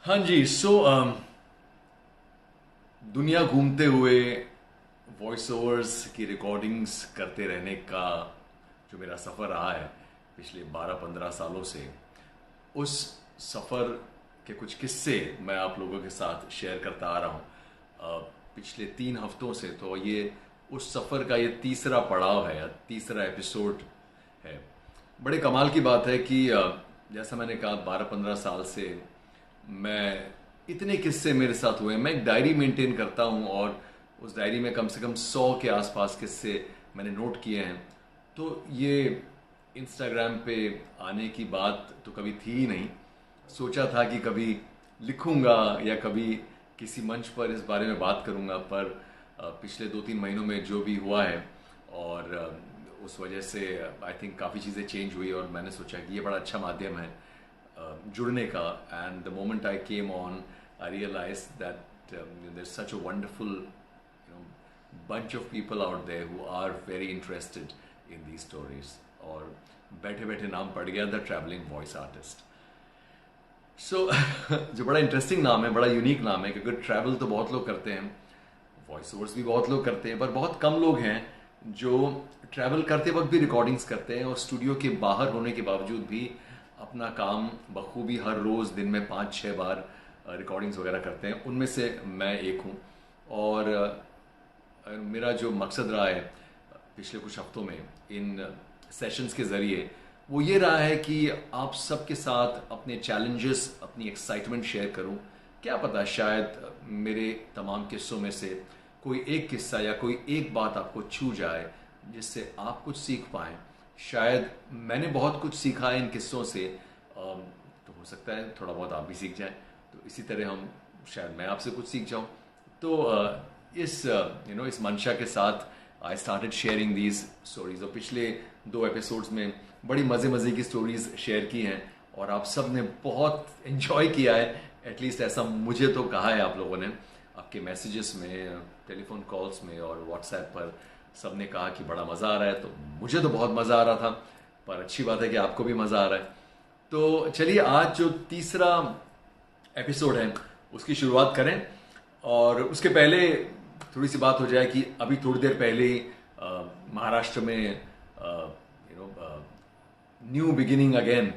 हाँ जी। दुनिया घूमते हुए वॉइस ओवर्स की रिकॉर्डिंग्स करते रहने का जो मेरा सफ़र रहा है पिछले 12-15 सालों से, उस सफ़र के कुछ किस्से मैं आप लोगों के साथ शेयर करता आ रहा हूँ पिछले 3 हफ्तों से। तो ये उस सफ़र का ये तीसरा पड़ाव है या तीसरा एपिसोड है। बड़े कमाल की बात है कि जैसा मैंने कहा 12-15 साल से मैं इतने किस्से मेरे साथ हुए। मैं एक डायरी मेंटेन करता हूँ और उस डायरी में कम से कम 100 के आसपास किस्से मैंने नोट किए हैं। तो ये इंस्टाग्राम पे आने की बात तो कभी थी ही नहीं। सोचा था कि कभी लिखूंगा या कभी किसी मंच पर इस बारे में बात करूंगा, पर पिछले 2-3 महीनों में जो भी हुआ है और उस वजह से आई थिंक काफ़ी चीज़ें चेंज हुई और मैंने सोचा कि ये बड़ा अच्छा माध्यम है जुड़ने का। And the moment I came on I realize that there such a wonderful bunch of people out there who are very interested in these stories। और बैठे बैठे नाम पड़ गया द ट्रैवलिंग वॉइस आर्टिस्ट। सो जो बड़ा इंटरेस्टिंग नाम है, बड़ा यूनिक नाम है, क्योंकि ट्रैवल तो बहुत लोग करते हैं, वॉइस ओवर्स भी बहुत लोग करते हैं, पर बहुत कम लोग हैं जो ट्रैवल करते वक्त भी रिकॉर्डिंग्स करते हैं और स्टूडियो के बाहर होने के बावजूद भी अपना काम बखूबी हर रोज़ दिन में 5-6 बार रिकॉर्डिंग्स वगैरह करते हैं। उनमें से मैं एक हूँ। और मेरा जो मकसद रहा है पिछले कुछ हफ्तों में इन सेशंस के ज़रिए, वो ये रहा है कि आप सबके साथ अपने चैलेंजेस, अपनी एक्साइटमेंट शेयर करूं। क्या पता शायद मेरे तमाम किस्सों में से कोई एक किस्सा या कोई एक बात आपको छू जाए जिससे आप कुछ सीख पाएं। शायद मैंने बहुत कुछ सीखा है इन किस्सों से, तो हो सकता है थोड़ा बहुत आप भी सीख जाएं। तो इसी तरह हम शायद मैं आपसे कुछ सीख जाऊं। तो इस मंशा के साथ I started sharing these stories. और पिछले 2 एपिसोड्स में बड़ी मज़े मज़े की स्टोरीज शेयर की हैं और आप सब ने बहुत इन्जॉय किया है। एटलीस्ट ऐसा मुझे तो कहा है आप लोगों ने, आपके मैसेजेस में, टेलीफोन कॉल्स में और व्हाट्सएप पर सब ने कहा कि बड़ा मज़ा आ रहा है। तो मुझे तो बहुत मज़ा आ रहा था, पर अच्छी बात है कि आपको भी मज़ा आ रहा है। तो चलिए आज जो तीसरा एपिसोड है उसकी शुरुआत करें। और उसके पहले थोड़ी सी बात हो जाए कि अभी थोड़ी देर पहले ही महाराष्ट्र में न्यू बिगिनिंग अगेन,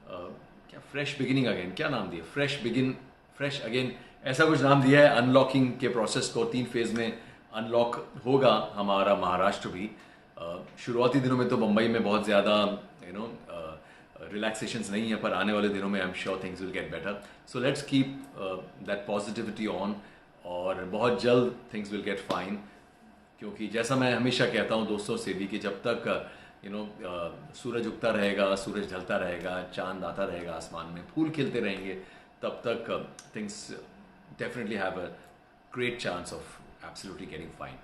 क्या फ्रेश बिगिनिंग अगेन, क्या नाम दिया, फ्रेश अगेन, ऐसा कुछ नाम दिया है अनलॉकिंग के प्रोसेस को। 3 फेज में अनलॉक होगा हमारा महाराष्ट्र भी। शुरुआती दिनों में तो मुंबई में बहुत ज़्यादा रिलैक्सेशंस नहीं है, पर आने वाले दिनों में आई am sure things will get better. So let's keep that positivity on और बहुत जल्द थिंग्स विल गेट फाइन। क्योंकि जैसा मैं हमेशा कहता हूँ दोस्तों से भी कि जब तक सूरज उगता रहेगा, सूरज ढलता रहेगा, चांद आता रहेगा आसमान में, फूल खिलते रहेंगे, तब तक things definitely have a great chance of absolutely getting fine.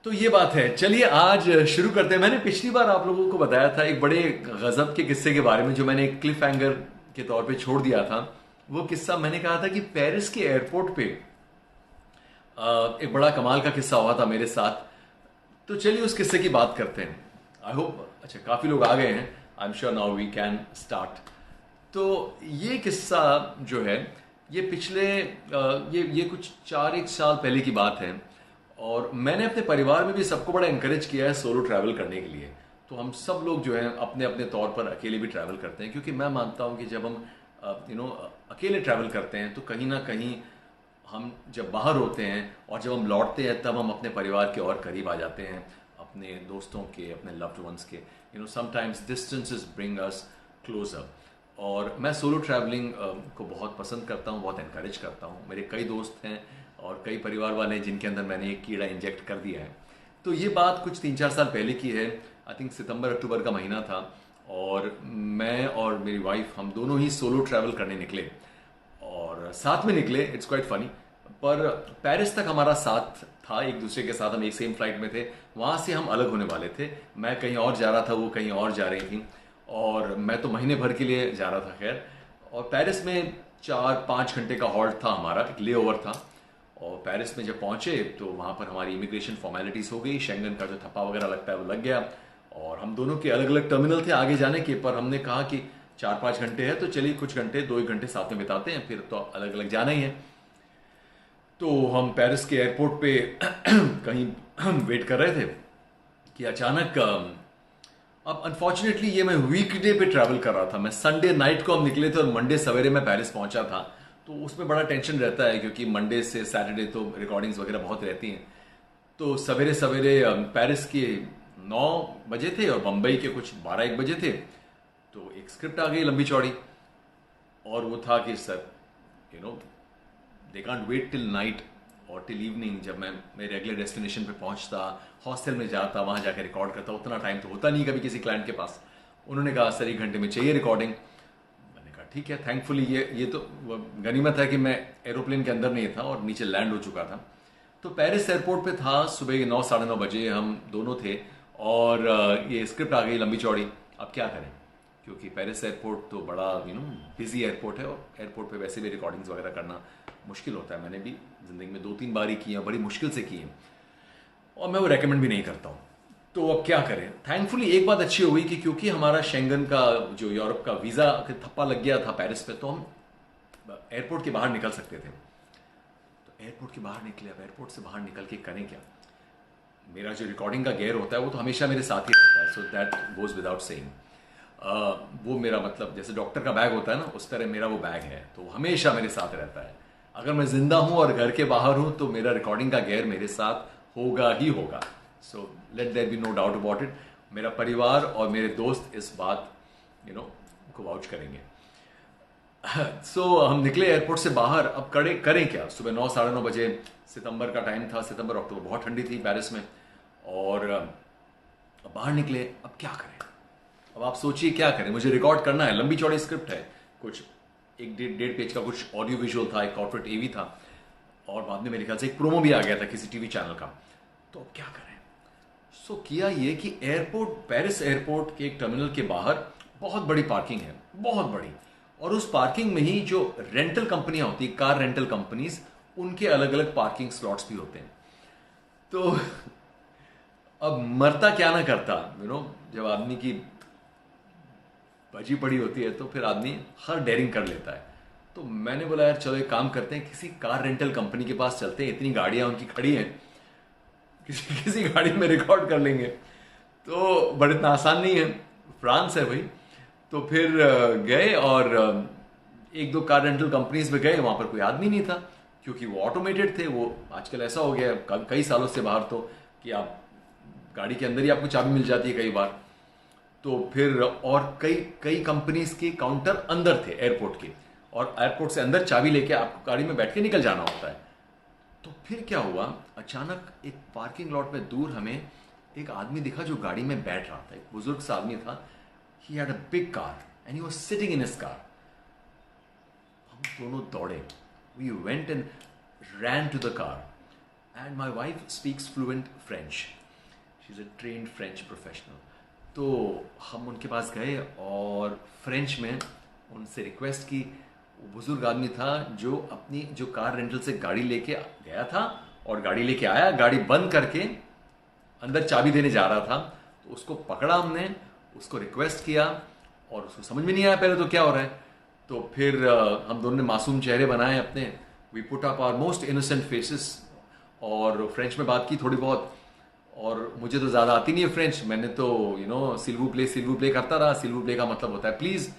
तो ये बात है। चलिए आज शुरू करते हैं। मैंने पिछली बार आप लोगों को बताया था एक बड़े गजब के किस्से के बारे में जो मैंने एक क्लिफ हैंगर के तौर पे छोड़ दिया था। वो किस्सा मैंने कहा था कि पेरिस के एयरपोर्ट पे एक बड़ा कमाल का किस्सा हुआ था मेरे साथ। तो चलिए उस किस्से की बात करते हैं। आई होप अच्छा काफ़ी लोग आ गए हैं। I am sure now we can start. तो ये किस्सा जो है ये पिछले ये कुछ 4-1 साल पहले की बात है। और मैंने अपने परिवार में भी सबको बड़ा इंकरेज किया है सोलो ट्रैवल करने के लिए। तो हम सब लोग जो हैं अपने अपने तौर पर अकेले भी ट्रैवल करते हैं, क्योंकि मैं मानता हूँ कि जब हम अकेले ट्रैवल करते हैं तो कहीं ना कहीं हम जब बाहर होते हैं और जब हम लौटते हैं तब हम अपने परिवार के और करीब आ जाते हैं, अपने दोस्तों के, अपने लव्ड वंस के। Sometimes distances bring us closure. और मैं सोलो ट्रैवलिंग को बहुत पसंद करता हूँ, बहुत इनकरेज करता हूँ। मेरे कई दोस्त हैं और कई परिवार वाले हैं जिनके अंदर मैंने एक कीड़ा इंजेक्ट कर दिया है। तो ये बात कुछ 3-4 साल पहले की है। आई थिंक सितंबर अक्टूबर का महीना था और मैं और मेरी वाइफ हम दोनों ही सोलो ट्रैवल करने निकले और साथ में निकले। It's quite funny. पर पेरिस तक हमारा साथ था, एक दूसरे के साथ हम एक सेम फ्लाइट में थे। वहाँ से हम अलग होने वाले थे। मैं कहीं और जा रहा था, वो कहीं और जा रही थी, और मैं तो महीने भर के लिए जा रहा था। खैर, और पेरिस में 4-5 घंटे का हॉल्ट था हमारा, एक ले ओवर था। और पेरिस में जब पहुंचे तो वहाँ पर हमारी इमिग्रेशन फॉर्मेलिटीज़ हो गई, शेंगन का जो थप्पा वगैरह लगता है वो लग गया। और हम दोनों के अलग अलग टर्मिनल थे आगे जाने के, पर हमने कहा कि 4-5 घंटे है तो चलिए कुछ घंटे 2 घंटे साथ में बिताते हैं, फिर तो अलग अलग जाना ही है। तो हम पेरिस के एयरपोर्ट पे कहीं वेट कर रहे थे कि अचानक अब अनफॉर्चुनेटली ये मैं वीकडे पे ट्रैवल कर रहा था। मैं संडे नाइट को हम निकले थे और मंडे सवेरे मैं पेरिस पहुंचा था। तो उसमें बड़ा टेंशन रहता है क्योंकि मंडे से सैटरडे तो रिकॉर्डिंग्स वगैरह बहुत रहती हैं। तो सवेरे सवेरे पेरिस के 9 बजे थे और बम्बई के कुछ 12-1 बजे थे। तो एक स्क्रिप्ट आ गई लंबी चौड़ी और वो था कि sir they can't wait till night और टिल इवनिंग। जब मैं मेरे रेगुलर डेस्टिनेशन पे पहुंचता, हॉस्टल में जाता, वहां जाकर रिकॉर्ड करता, उतना टाइम तो होता नहीं कभी किसी क्लाइंट के पास। उन्होंने कहा सर 1 घंटे में चाहिए रिकॉर्डिंग। मैंने कहा ठीक है। थैंकफुली ये तो गनीमत है कि मैं एरोप्लेन के अंदर नहीं था और नीचे लैंड हो चुका था। तो पेरिस एयरपोर्ट पे था, सुबह 9-9:30 बजे हम दोनों थे और ये स्क्रिप्ट आ गई लंबी चौड़ी। अब क्या करें क्योंकि पेरिस एयरपोर्ट तो बड़ा बिजी एयरपोर्ट है और एयरपोर्ट पे वैसे भी रिकॉर्डिंग्स वगैरह करना मुश्किल होता है। मैंने भी जिंदगी में 2-3 बार ही की है, बड़ी मुश्किल से की है और मैं वो रेकमेंड भी नहीं करता हूँ। तो अब क्या करें। थैंकफुली एक बात अच्छी हो गई कि क्योंकि हमारा शेंगन का जो यूरोप का वीज़ा थप्पा लग गया था पेरिस पे, तो हम एयरपोर्ट के बाहर निकल सकते थे। तो एयरपोर्ट के बाहर निकले। अब एयरपोर्ट से बाहर निकल के करें क्या। मेरा जो रिकॉर्डिंग का गियर होता है वो तो हमेशा मेरे साथ ही रहता है, so that goes without saying. वो मेरा मतलब जैसे डॉक्टर का बैग होता है ना, उस तरह मेरा वो बैग है, तो हमेशा मेरे साथ रहता है। अगर मैं जिंदा हूं और घर के बाहर हूं तो मेरा रिकॉर्डिंग का गियर मेरे साथ होगा ही होगा। So let there be no doubt about it. मेरा परिवार और मेरे दोस्त इस बात को वाउच करेंगे। सो हम निकले एयरपोर्ट से बाहर। अब करें क्या। सुबह 9-9:30 बजे, सितंबर का टाइम था, सितंबर अक्टूबर, बहुत ठंडी थी पेरिस में। और बाहर निकले। अब क्या करें। अब आप सोचिए क्या करें। मुझे रिकॉर्ड करना है, लंबी चौड़ी स्क्रिप्ट है, कुछ 1-1.5 पेज का कुछ ऑडियो विजुअल था, एक कॉर्पोरेट एवी था और बाद में मेरे ख्याल से एक प्रोमो भी आ गया था किसी टीवी चैनल का। तो अब क्या करें। सो किया ये कि पेरिस एयरपोर्ट के एक टर्मिनल के बाहर बहुत बड़ी पार्किंग है, बहुत बड़ी। और उस पार्किंग में ही जो रेंटल कंपनियां होती है, कार रेंटल कंपनीज, उनके अलग अलग पार्किंग स्लॉट्स भी होते हैं। तो अब मरता क्या ना करता, जब आदमी की बजी पड़ी होती है तो फिर आदमी हर डेयरिंग कर लेता है। तो मैंने बोला यार चलो एक काम करते हैं, किसी कार रेंटल कंपनी के पास चलते हैं, इतनी गाड़ियां उनकी खड़ी हैं, किसी गाड़ी में रिकॉर्ड कर लेंगे। तो बड़ा इतना आसान नहीं है, फ्रांस है भाई। तो फिर गए और 1-2 कार रेंटल कंपनीज में गए। वहां पर कोई आदमी नहीं था क्योंकि वो ऑटोमेटेड थे। वो आजकल ऐसा हो गया कई सालों से बाहर तो कि आप गाड़ी के अंदर ही आपको चाबी मिल जाती है कई बार। तो फिर और कई कंपनीज के काउंटर अंदर थे एयरपोर्ट के, और एयरपोर्ट से अंदर चाबी लेके आपको गाड़ी में बैठ के निकल जाना होता है। तो फिर क्या हुआ, अचानक एक पार्किंग लॉट में दूर हमें एक आदमी दिखा जो गाड़ी में बैठ रहा था। एक बुजुर्ग सा आदमी था। He had a big car and he was sitting in his car. हम दोनों दौड़े। We went and ran to the car and my wife speaks fluent French. She is a trained French professional. तो हम उनके पास गए और French में उनसे रिक्वेस्ट की। वो बुजुर्ग आदमी था जो कार रेंटल से गाड़ी लेके गया था और गाड़ी लेके आया, गाड़ी बंद करके अंदर चाबी देने जा रहा था। तो उसको पकड़ा हमने, उसको रिक्वेस्ट किया और उसको समझ में नहीं आया पहले तो क्या हो रहा है। तो फिर हम दोनों ने मासूम चेहरे बनाए अपने। We put up our most innocent faces और फ्रेंच में बात की थोड़ी बहुत। और मुझे तो ज़्यादा आती नहीं है फ्रेंच। मैंने तो सिल वू प्ले करता रहा। सिल वू प्ले का मतलब होता है प्लीज़।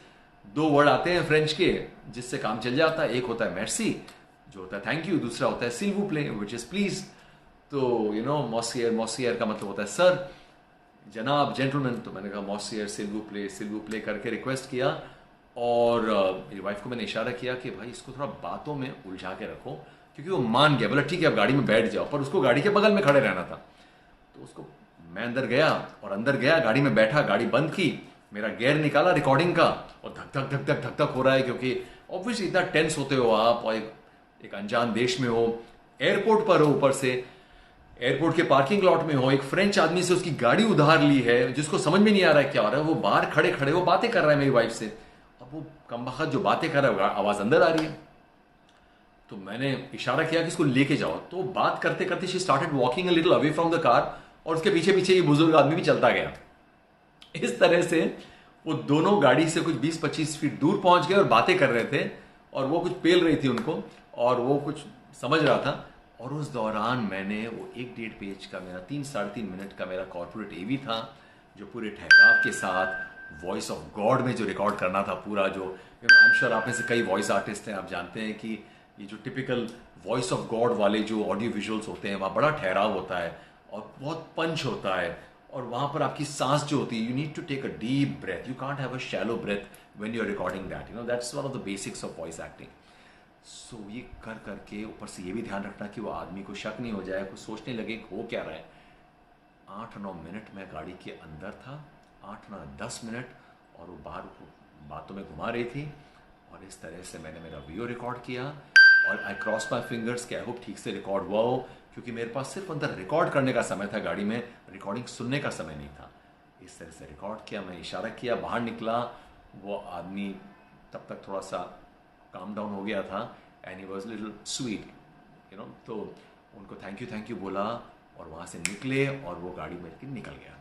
2 वर्ड आते हैं फ्रेंच के जिससे काम चल जाता है। एक होता है मेर्सी जो होता है थैंक यू, दूसरा होता है सिल वू प्ले विच इज़ प्लीज़। तो मॉसियर का मतलब होता है सर, जनाब, जेंटलमैन। तो मैंने कहा मॉसियर, सिल वू प्ले करके रिक्वेस्ट किया। और मेरी वाइफ को मैंने इशारा किया कि भाई इसको थोड़ा बातों में उलझा के रखो, क्योंकि वो मान गया, बोला ठीक है आप गाड़ी में बैठ जाओ, पर उसको गाड़ी के बगल में खड़े रहना था। तो उसको मैं अंदर गया, गाड़ी में बैठा, गाड़ी बंद की, मेरा गियर निकाला रिकॉर्डिंग का और धक धक हो रहा है क्योंकि ऑब्वियसली इतना टेंस होते हो आप और एक अनजान देश में हो, एयरपोर्ट पर हो, ऊपर से एयरपोर्ट के पार्किंग लॉट में हो, एक फ्रेंच आदमी से उसकी गाड़ी उधार ली है जिसको समझ में नहीं आ रहा है क्या हो रहा है। वो बाहर खड़े खड़े वो बातें कर रहा है मेरी वाइफ से। अब वो कमबख्त जो बातें कर रहा है आवाज अंदर आ रही है। तो मैंने इशारा किया कि इसको लेके जाओ। तो बात करते करते she started walking a little away from the car और उसके पीछे पीछे ये बुजुर्ग आदमी भी चलता गया। इस तरह से वो दोनों गाड़ी से कुछ 20-25 फीट दूर पहुंच गए और बातें कर रहे थे, और वो कुछ पेल रही थी उनको, और वो कुछ समझ रहा था। और उस दौरान मैंने वो 1-1.5 पेज का मेरा 3-3.5 मिनट का मेरा कॉर्पोरेट एवी था, जो पूरे ठहराव के साथ वॉइस ऑफ गॉड में जो रिकॉर्ड करना था पूरा, जो आई एम श्योर आप में से कई वॉइस आर्टिस्ट हैं, आप जानते हैं कि ये जो टिपिकल वॉइस ऑफ गॉड वाले जो ऑडियो विजुअल्स होते हैं वहाँ बड़ा ठहराव होता है और बहुत पंच होता है, और वहाँ पर आपकी सांस जो होती है, you need to take a deep breath, you can't have a shallow breath when you are recording that, that's one of the basics of voice acting. So ये कर करके ऊपर से ये भी ध्यान रखना कि वो आदमी को शक नहीं हो जाए, कुछ सोचने लगे हो क्या रहा है। 8-9 मिनट मैं गाड़ी के अंदर था, 8-9-10 मिनट, और वो बाहर बातों में घुमा रही थी, और इस तरह से मैंने मेरा वीडियो रिकॉर्ड किया। और आई क्रॉस माई फिंगर्स कि आई होप ठीक से रिकॉर्ड हुआ हो, क्योंकि मेरे पास सिर्फ अंदर रिकॉर्ड करने का समय था, गाड़ी में रिकॉर्डिंग सुनने का समय नहीं था। इस तरह से रिकॉर्ड किया, मैं इशारा किया, बाहर निकला, वो आदमी तब तक थोड़ा सा काम डाउन हो गया था, and he was little sweet, तो उनको थैंक यू बोला, और वहाँ से निकले, और वो गाड़ी में निकल गया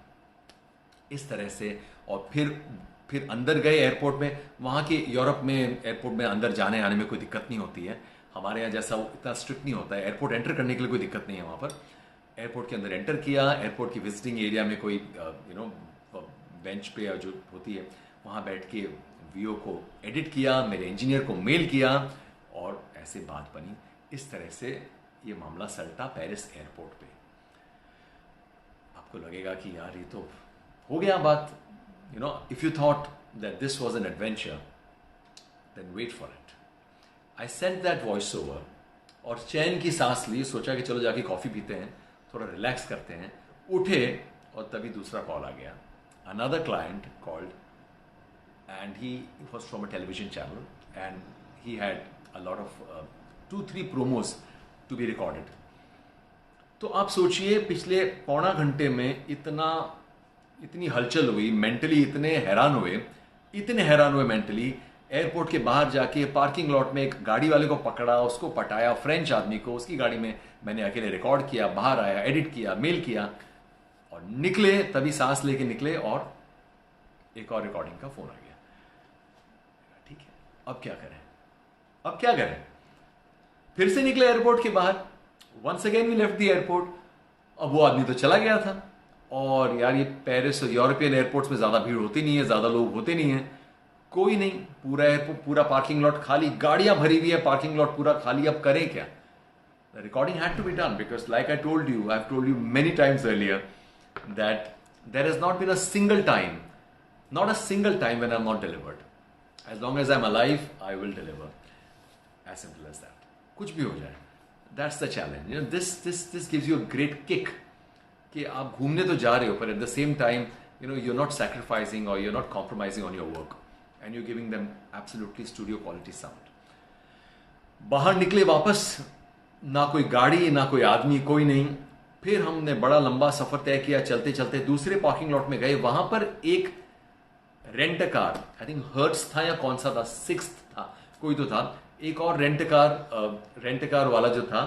इस तरह से। और फिर अंदर गए एयरपोर्ट में। वहाँ के यूरोप में एयरपोर्ट में अंदर जाने आने में कोई दिक्कत नहीं होती है, हमारे यहाँ जैसा इतना स्ट्रिक्ट नहीं होता है। एयरपोर्ट एंटर करने के लिए कोई दिक्कत नहीं है वहाँ पर। एयरपोर्ट के अंदर एंटर किया, एयरपोर्ट की विजिटिंग एरिया में कोई बेंच पे जो होती है वहाँ बैठ के वीडियो को एडिट किया, मेरे इंजीनियर को मेल किया, और ऐसे बात बनी। इस तरह से ये मामला सलटा पेरिस एयरपोर्ट पे। आपको लगेगा कि यार ये तो हो गया बात, if you thought that this was an adventure, then wait for it. I sent that voice over, और चैन की सांस ली, सोचा कि चलो जाके कॉफी पीते हैं, थोड़ा रिलैक्स करते हैं। उठे और तभी दूसरा कॉल आ गया। Another client called, and he was from a television channel, and he had a lot of 2-3 promos to be recorded. तो आप सोचिए पिछले पौना घंटे में इतनी हलचल हुई, मेंटली इतने हैरान हुए मेंटली। एयरपोर्ट के बाहर जाके पार्किंग लॉट में एक गाड़ी वाले को पकड़ा, उसको पटाया, फ्रेंच आदमी को, उसकी गाड़ी में मैंने अकेले रिकॉर्ड किया, बाहर आया, एडिट किया, मेल किया, और निकले, तभी सांस लेके निकले, और एक और रिकॉर्डिंग का फोन आ गया। ठीक है, अब क्या करें? फिर से निकले एयरपोर्ट के बाहर, once again we left the airport. अब वो आदमी तो चला गया था, और यार ये पेरिस और यूरोपियन एयरपोर्ट्स में ज़्यादा भीड़ होती नहीं है, ज़्यादा लोग होते नहीं हैं, कोई नहीं, पूरा एयरपोर्ट, पूरा पार्किंग लॉट खाली, गाड़ियां भरी हुई है, पार्किंग लॉट पूरा खाली। अब करें क्या? The recording had to be done, because like I told you many times earlier that there has not been a single time when I am not delivered. As long as I am alive, I will deliver, as simple as that. कुछ भी हो जाए, that's the challenge. This gives you a great kick कि आप घूमने तो जा रहे हो, पर at the same time you're not sacrificing or you're not compromising on your work, and you're giving them absolutely studio quality sound. बाहर निकले वापस, ना कोई गाड़ी, ना कोई आदमी, कोई नहीं। फिर हमने बड़ा लंबा सफर तय किया, चलते चलते दूसरे पार्किंग लॉट में गए। वहां पर एक rent car, I think Hertz था या कौन सा था, सिक्स्थ था, कोई तो था, एक और रेंट कार वाला जो था,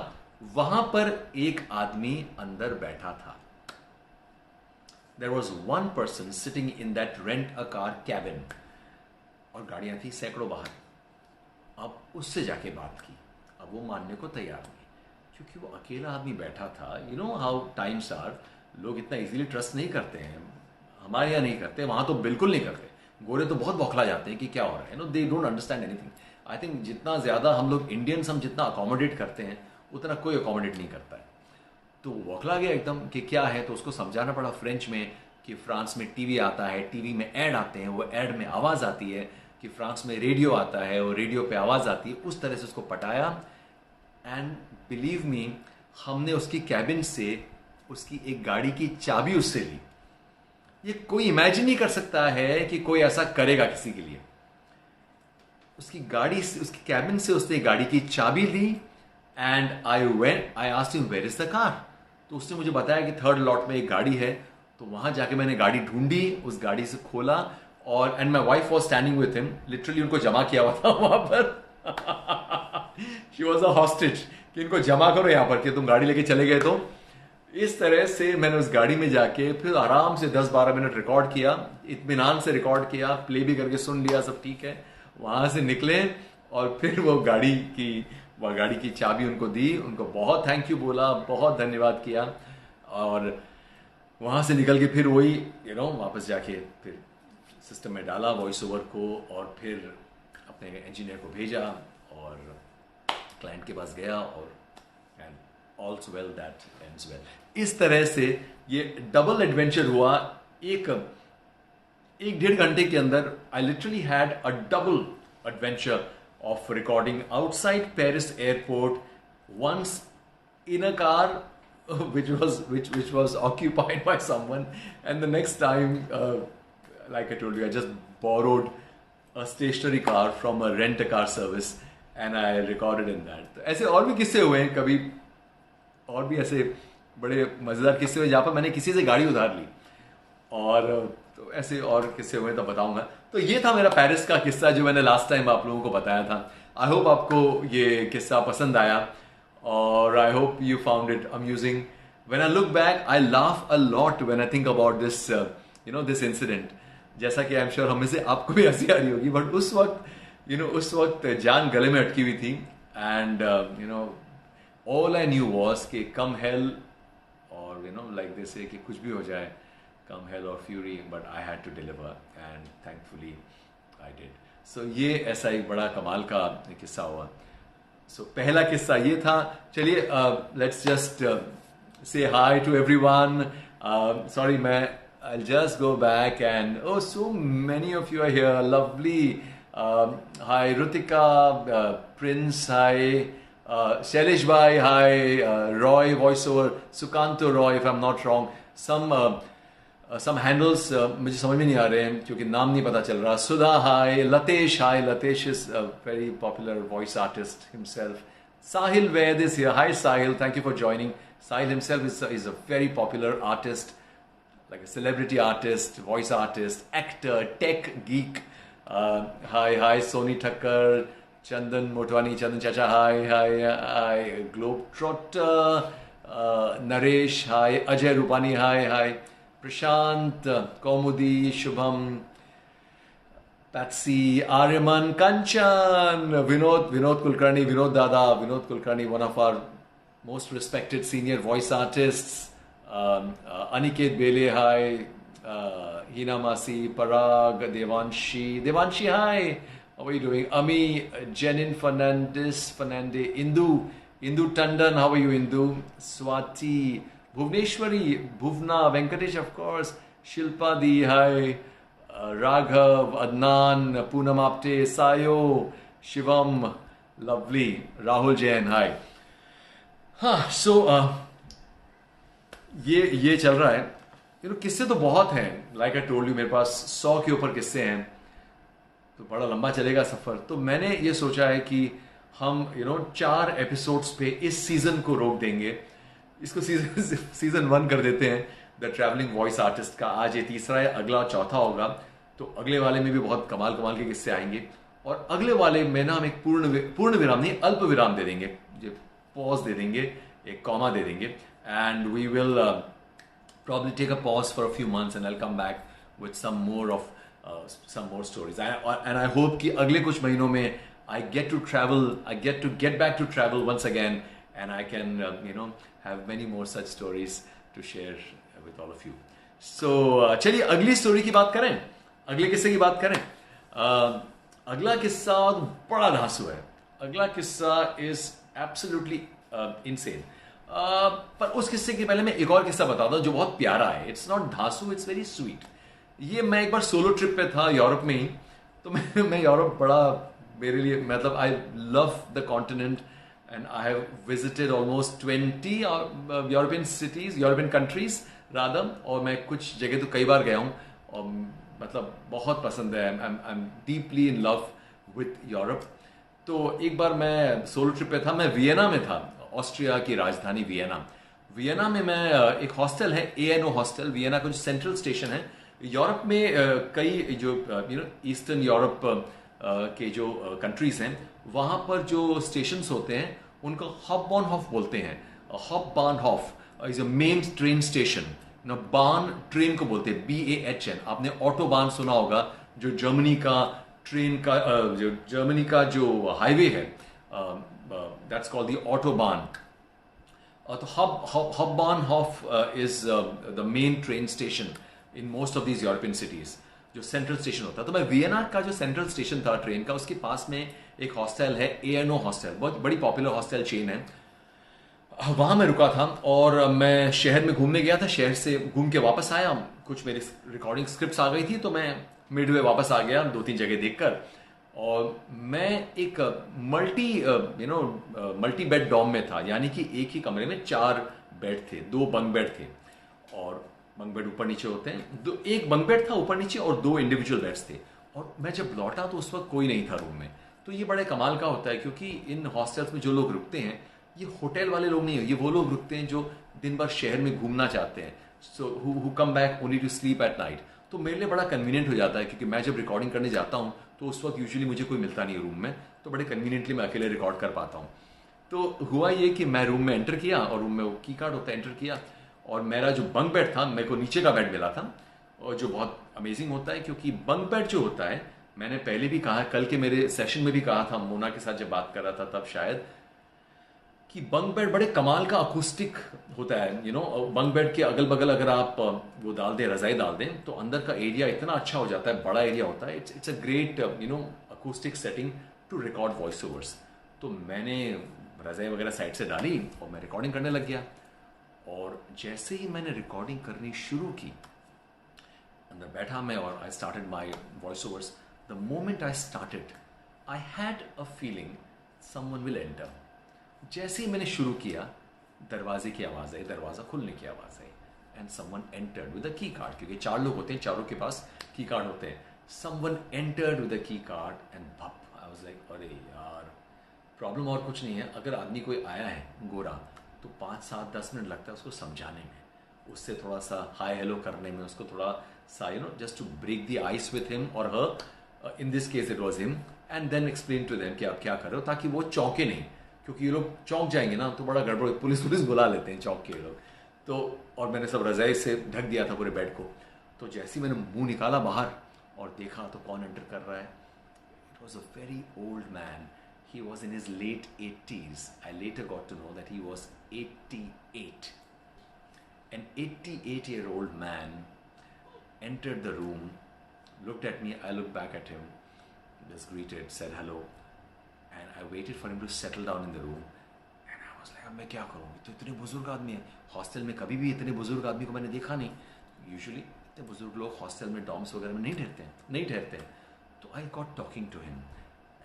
वहां पर एक आदमी अंदर बैठा था। There was one person sitting in that rent-a-car cabin, और गाड़ियां थी सैकड़ों बाहर। अब उससे जाके बात की, अब वो मानने को तैयार नहीं, क्योंकि वो अकेला आदमी बैठा था। You know how times are, लोग इतना इजीली ट्रस्ट नहीं करते हैं, हमारे यहाँ नहीं करते, वहां तो बिल्कुल नहीं करते। गोरे तो बहुत बौखला जाते हैं कि क्या हो रहा है, they don't understand anything. I think जितना ज्यादा हम लोग इंडियंस हम जितना अकोमोडेट करते हैं, उतना कोई अकोमोडेट नहीं करता है। तो बौखला गया एकदम कि क्या है, तो उसको समझाना पड़ा फ्रेंच में कि फ्रांस में टीवी आता है, टीवी में ऐड आते हैं, वो ऐड में आवाज़ आती है, कि फ्रांस में रेडियो आता है, वो रेडियो पे आवाज़ आती है। उस तरह से उसको पटाया, एंड बिलीव मी, हमने उसकी कैबिन से उसकी एक गाड़ी की चाबी उससे ली। ये कोई इमेजिन नहीं कर सकता है कि कोई ऐसा करेगा किसी के लिए। उसकी कैबिन से उसने गाड़ी की चाबी ली, and I asked him where is the car. तो उसने मुझे बताया कि थर्ड लॉट में एक गाड़ी है। तो वहां जाके मैंने गाड़ी ढूंढी, उस गाड़ी से खोला, और and my wife was standing with him, literally उनको जमा किया हुआ था वहां पर। शी वॉज अ हॉस्टेज कि इनको जमा करो यहां पर, कि तुम गाड़ी लेके चले गए तो इस तरह से मैंने उस गाड़ी में जाके फिर आराम से 10-12 मिनट रिकॉर्ड किया, इत्मीनान से रिकॉर्ड किया, प्ले भी करके सुन लिया, सब ठीक है। वहां से निकले और फिर वो गाड़ी की चाबी उनको दी, उनको बहुत थैंक यू बोला, बहुत धन्यवाद किया, और वहां से निकल के फिर वही वापस जाके फिर सिस्टम में डाला वॉइस ओवर को, और फिर अपने इंजीनियर को भेजा और क्लाइंट के पास गया, और and all's well that ends well. इस तरह से ये डबल एडवेंचर हुआ। एक 1.5 घंटे के अंदर I literally had a double adventure of recording outside Paris airport, once in a car which was occupied by someone, and the next time like I told you, I just borrowed a stationary car from a rent a car service and I recorded in that. तो ऐसे और भी किस्से हुए हैं, कभी और भी ऐसे बड़े मजेदार किस्से हुए जहाँ पर मैंने किसी से गाड़ी उधार ली, और तो ऐसे और किस्से हुए तो बताऊंगा। तो ये था मेरा पेरिस का किस्सा जो मैंने लास्ट टाइम आप लोगों को बताया था। आई होप आपको ये किस्सा पसंद आया, और I hope you found it amusing. When I look back I laugh a lot when I think about this this incident. जैसा कि आई एम श्योर हमें से आपको भी हंसी आ रही होगी, बट उस वक्त जान गले में अटकी हुई थी, and all I knew was कि कम हेल, और लाइक दे से कि कुछ भी हो जाए, come hell or fury, but I had to deliver, and thankfully I did. So ये ऐसा एक बड़ा कमाल का किस्सा हुआ। So पहला किस्सा ये था। चलिए let's just say hi to everyone. Sorry, I'll just go back, and so many of you are here. Lovely. Hi Rutika, Prince, hi Shailesh bhai, hi Roy voiceover, Sukanto Roy if I'm not wrong. Some handles मुझे समझ में नहीं आ रहे हैं क्योंकि नाम नहीं पता चल रहा। सुधा हाय, लतेश हाय, Latesh is a very popular voice artist himself. Sahil Ved is here. Hi Sahil, thank you for joining. Sahil himself is a very popular artist, like a celebrity artist, voice artist, actor, tech geek. Hi Soni Thakkar, Chandan Motwani, Chandan Chacha, hi Globetrotter, Naresh, hi Ajay Rupani, hi Prashant, Kaumudi, Shubham, Patsy, Aryaman, Kanchan, Vinod Kulkarni, Vinod Kulkarni, one of our most respected senior voice artists, Aniket Bele, hi, Hina Masi, Parag, Devanshi, hi, how are you doing? Ami, Jenin Fernandez, Indu Tandon, how are you Indu? Swati, Bhuvneshwari, Bhuvna, Venkatesh, of course, Shilpa Di, hi, Raghav, Adnan, Poonam Apte, Sayo, Shivam, lovely, Rahul Jain, hi. So, ये चल रहा है। किस्से तो बहुत हैं, like I told you, मेरे पास 100 के ऊपर किस्से हैं, तो बड़ा लंबा चलेगा सफर। तो मैंने ये सोचा है कि हम 4 एपिसोड्स पे इस सीजन को रोक देंगे। इसको सीजन 1 कर देते हैं, द ट्रैवलिंग वॉइस आर्टिस्ट का। आज ये तीसरा है, अगला चौथा होगा, तो अगले वाले में भी बहुत कमाल के किस्से आएंगे। और अगले वाले में ना हम एक पूर्ण विराम नहीं, अल्प विराम दे देंगे, पॉज दे देंगे, एक कॉमा दे देंगे, and we will probably take a pause for a few months and I'll come back with some more stories. And I hope कि अगले कुछ महीनों में I get to get back to travel once again, and I can have many more such stories to share with all of you. So चलिए अगली story की बात करें, अगले किस्से की बात करें। अगला किस्सा बड़ा धांसू है। अगला किस्सा is absolutely insane. पर उस किस्से के पहले मैं एक और किस्सा बताता हूँ जो बहुत प्यारा है। इट्स नॉट धांसू, इट्स वेरी स्वीट। ये मैं एक बार सोलो ट्रिप पे था यूरोप में ही। तो मैं यूरोप बड़ा मेरे लिए, मतलब I love the continent, and I have visited almost 20 European cities, European countries rather, और मैं कुछ जगह तो कई बार गया हूँ, और मतलब बहुत पसंद है। I am deeply in love with Europe. तो एक बार मैं सोलो ट्रिप पे था, मैं वियना में था, ऑस्ट्रिया की राजधानी वियना में मैं एक हॉस्टल है, ANO हॉस्टल, वियना का जो सेंट्रल स्टेशन है। यूरोप में कई जो ईस्टर्न यूरोप के जो कंट्रीज हैं, वहाँ पर जो स्टेशंस होते हैं उनको हॉप बाउनहॉफ बोलते हैं। Hauptbahnhof is a main train station. Bahn train को बोलते हैं, BAHN. आपने ऑटोबान सुना होगा, जो जर्मनी का ट्रेन का जो जर्मनी का जो हाईवे है, दैट्स कॉल्ड द ऑटोबान. तो Hauptbahnhof is the main train station in most of these European cities, जो सेंट्रल स्टेशन होता है. तो मैं वियना का जो सेंट्रल स्टेशन था ट्रेन का, उसके पास में एक हॉस्टल है, ANO हॉस्टल, बहुत बड़ी पॉपुलर हॉस्टल चेन है. वहां मैं रुका था और मैं शहर में घूमने गया था. शहर से घूम के वापस आया, कुछ मेरी रिकॉर्डिंग स्क्रिप्ट्स आ गई थी, तो मैं मिडवे वापस आ गया 2-3 जगह देखकर. और मैं एक मल्टी बेड डॉम में था, यानी कि एक ही कमरे में 4 बेड थे, 2 बंक बेड थे. और बंक बेड ऊपर नीचे होते हैं, एक बंक बेड था ऊपर नीचे और 2 इंडिविजुअल बेड्स थे. और मैं जब लौटा तो उस वक्त कोई नहीं था रूम में. तो ये बड़े कमाल का होता है, क्योंकि इन हॉस्टल्स में जो लोग रुकते हैं, ये होटल वाले लोग नहीं है, ये वो लोग रुकते हैं जो दिन भर शहर में घूमना चाहते हैं. So who come back only to sleep at night. तो मेरे लिए बड़ा कन्वीनियंट हो जाता है, क्योंकि मैं जब रिकॉर्डिंग करने जाता हूँ तो उस वक्त यूजुअली मुझे कोई मिलता नहीं है रूम में, तो बड़े कन्वीनियंटली मैं अकेले रिकॉर्ड कर पाता हूँ. तो हुआ ये कि मैं रूम में एंटर किया, और रूम में वो की कार्ड होता है, एंटर किया, और मेरा जो बंक बेड था, मेरे को नीचे का बेड मिला था. और जो बहुत अमेजिंग होता है, क्योंकि बंक बेड जो होता है, मैंने पहले भी कहा, कल के मेरे सेशन में भी कहा था, मोना के साथ जब बात कर रहा था तब शायद, कि बंक बेड बड़े कमाल का अकूस्टिक होता है. बंक बेड के अगल बगल अगर आप वो डाल दें, रजाई डाल दें, तो अंदर का एरिया इतना अच्छा हो जाता है, बड़ा एरिया होता है. It's a great acoustic setting to record voice overs. तो मैंने रजाई वगैरह साइड से डाली और मैं रिकॉर्डिंग करने लग गया. और जैसे ही मैंने रिकॉर्डिंग करनी शुरू की, अंदर बैठा मैं और I started my voice overs. The moment I started, I had a feeling someone will enter. जैसे ही मैंने शुरू किया, दरवाजे की आवाज़ आई, दरवाज़ा खुलने की आवाज़ आई, and someone entered with a key card, क्योंकि 4 लोग होते हैं, चारों के पास की कार्ड होते हैं. Someone entered with a key card and भप. आई वाज लाइक, अरे यार, प्रॉब्लम और कुछ नहीं है. अगर आदमी कोई आया है गोरा, तो 5-7-10 मिनट लगता है उसको समझाने में, उससे थोड़ा सा हाई हेलो करने में, उसको थोड़ा सा just to break the ice with him और her. In this case it was him. And then explain to them कि आप क्या कर रहे हो, ताकि वो चौंके नहीं, क्योंकि ये लोग चौंक जाएंगे ना तो बड़ा गड़बड़, पुलिस बुला लेते हैं चौंक के लोग. तो और मैंने सब रजाई से ढक दिया था पूरे बेड को. तो जैसे ही मैंने मुंह निकाला बाहर और देखा तो कौन एंटर कर रहा है, it was a very old man. He was in his late 80s. I later got to know that he was 88. An 88-year-old man entered the room, looked at me, I looked back at him, just greeted, said hello, and I waited for him to settle down in the room. And I was like, अब मैं क्या करूँ, तो इतने बुजुर्ग आदमी है. Hostel में कभी भी इतने बुजुर्ग आदमी को मैंने देखा नहीं. यूजुअली इतने बुजुर्ग लोग हॉस्टल में, डॉम्स वगैरह में नहीं ठहरते हैं. तो I got talking to him,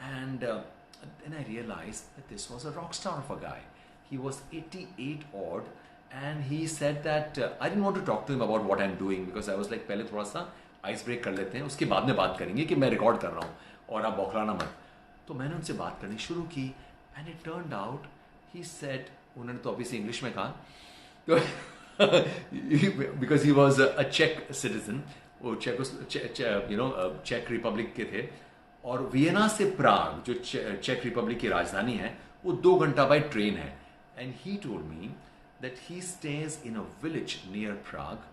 and then I realize that this was a rock star of a guy. He was 88 odd, and he said that I didn't want to talk to him about what I'm doing, because I was like, पहले थोड़ा सा ice break कर लेते हैं, उसके बाद में बात करेंगे कि मैं रिकॉर्ड कर रहा हूँ और आप बौखलाना मत. तो मैंने उनसे बात करनी शुरू की, and it turned out, he said, उन्होंने तो ऑब्वियसली इंग्लिश में कहा, तो बिकॉज ही वॉज अ चेक सिटीजन, वो चेक रिपब्लिक के थे. और वियना से प्राग, जो चेक रिपब्लिक की राजधानी है, वो 2 घंटा बाय ट्रेन है. And he told me that he stays in a village near Prague,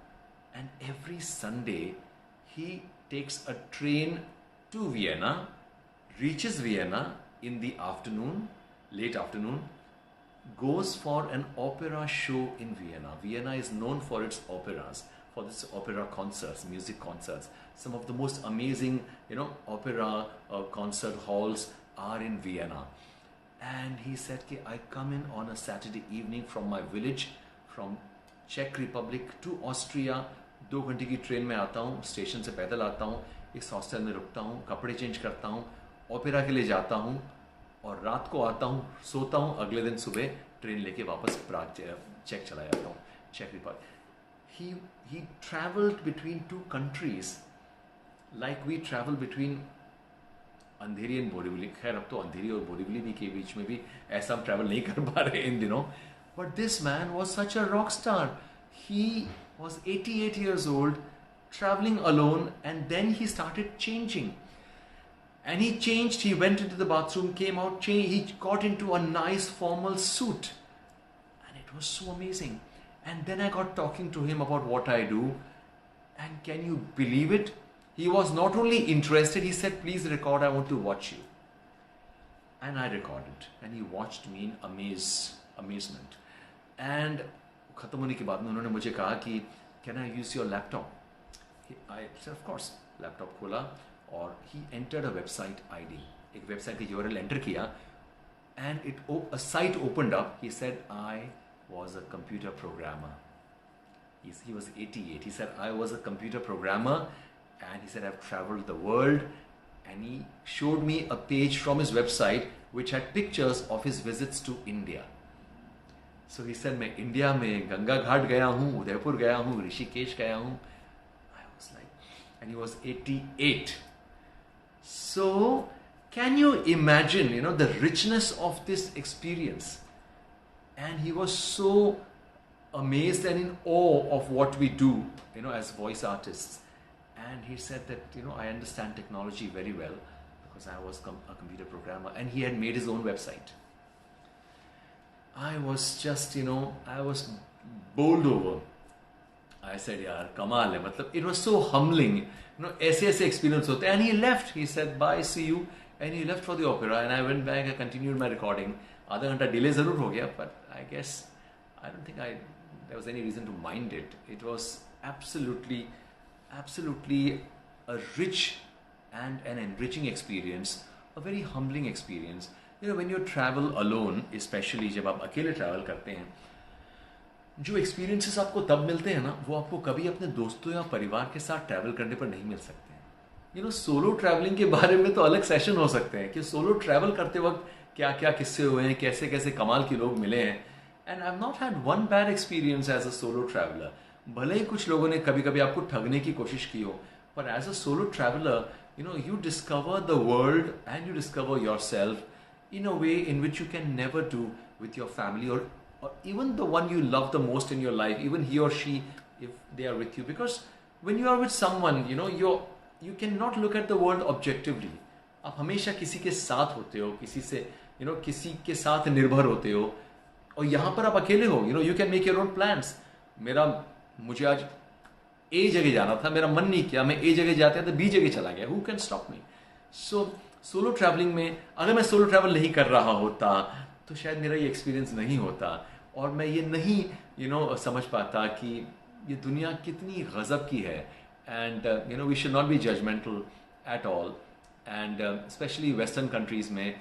and every Sunday he takes a train to Vienna, reaches Vienna in the afternoon, late afternoon, goes for an opera show in Vienna. Vienna is known for its operas, for its opera concerts, music concerts. Some of the most amazing, opera concert halls are in Vienna. And he said कि I come in on a Saturday evening from my village, from Czech Republic to Austria. 2 घंटे की train में आता हूँ, station से पैदल आता हूँ, इस हॉस्टल में रुकता हूँ, कपड़े चेंज करता हूँ, ओपेरा के लिए जाता हूँ, और रात को आता हूँ, सोता हूँ, अगले दिन सुबह ट्रेन लेके वापस प्राग चेक चला जाता हूँ, चेक Republic. He traveled between 2 countries like we travel between Andheri and Borivali. खैर अब तो अंधेरी और बोरीवली भी के बीच में भी ऐसा हम ट्रैवल नहीं कर पा रहे इन दिनों. But this man was such a rock star. He was 88 years old, traveling alone, and then he started changing. And he changed, he went into the bathroom, came out, changed, he got into a nice formal suit. And it was so amazing. And then I got talking to him about what I do. And can you believe it? He was not only interested, he said, please record, I want to watch you. And I recorded. And he watched me in amazement. And खत्म होने के बाद में उन्होंने मुझे कहा कि can I use your laptop? I said, of course. Laptop खोला और he entered a website ID. एक वेबसाइट का URL एंटर किया. And a site opened up. He said, I was a computer programmer. He was 88. He said, I was a computer programmer. And he said, I've traveled the world. And he showed me a page from his website which had pictures of his visits to India. So he said, मैं India में गंगा घाट गया हूँ, उदयपुर गया हूँ, ऋषिकेश गया हूँ. I was like, and he was 88. So can you imagine, the richness of this experience? And he was so amazed and in awe of what we do, as voice artists. And he said that, I understand technology very well because I was a computer programmer, and he had made his own website. I was just, I was bowled over. I said, yaar, kamal hai. Matlab, it was so humbling. ऐसे experience hote. And he left. He said, bye, see you. And he left for the opera. And I went back, I continued my recording. आधा घंटा delay ज़रूर हो गया, but I guess, I don't think there was any reason to mind it. It was absolutely a rich and an enriching experience, a very humbling experience. When you travel alone, especially जब आप अकेले travel करते हैं, जो experiences आपको तब मिलते हैं ना, वो आपको कभी अपने दोस्तों या परिवार के साथ travel करने पर नहीं मिल सकते हैं. सोलो ट्रैवलिंग के बारे में तो अलग सेशन हो सकते हैं कि सोलो ट्रैवल करते वक्त क्या क्या किस्से हुए हैं, कैसे कैसे कमाल के लोग मिले हैं. And I have not had one bad experience as a solo traveller. भले ही कुछ लोगों ने कभी कभी आपको ठगने की कोशिश की हो, पर as a solo traveller, you discover the world and you discover yourself in a way in which you can never do with your family or even the one you love the most in your life, even he or she, if they are with you. Because when you are with someone, you cannot look at the world objectively. आप हमेशा किसी के साथ होते हो, किसी से किसी के साथ निर्भर होते हो, और यहाँ पर आप अकेले हो. You can make your own plans. मुझे आज ए जगह जाना था, मेरा मन नहीं किया, मैं ए जगह जाते तो बी जगह चला गया. Who can stop me? So solo travelling में अगर मैं सोलो ट्रैवल नहीं कर रहा होता तो शायद मेरा ये एक्सपीरियंस नहीं होता, और मैं ये नहीं समझ पाता कि ये दुनिया कितनी गजब की है. And we should not be judgmental at all. And specially western countries में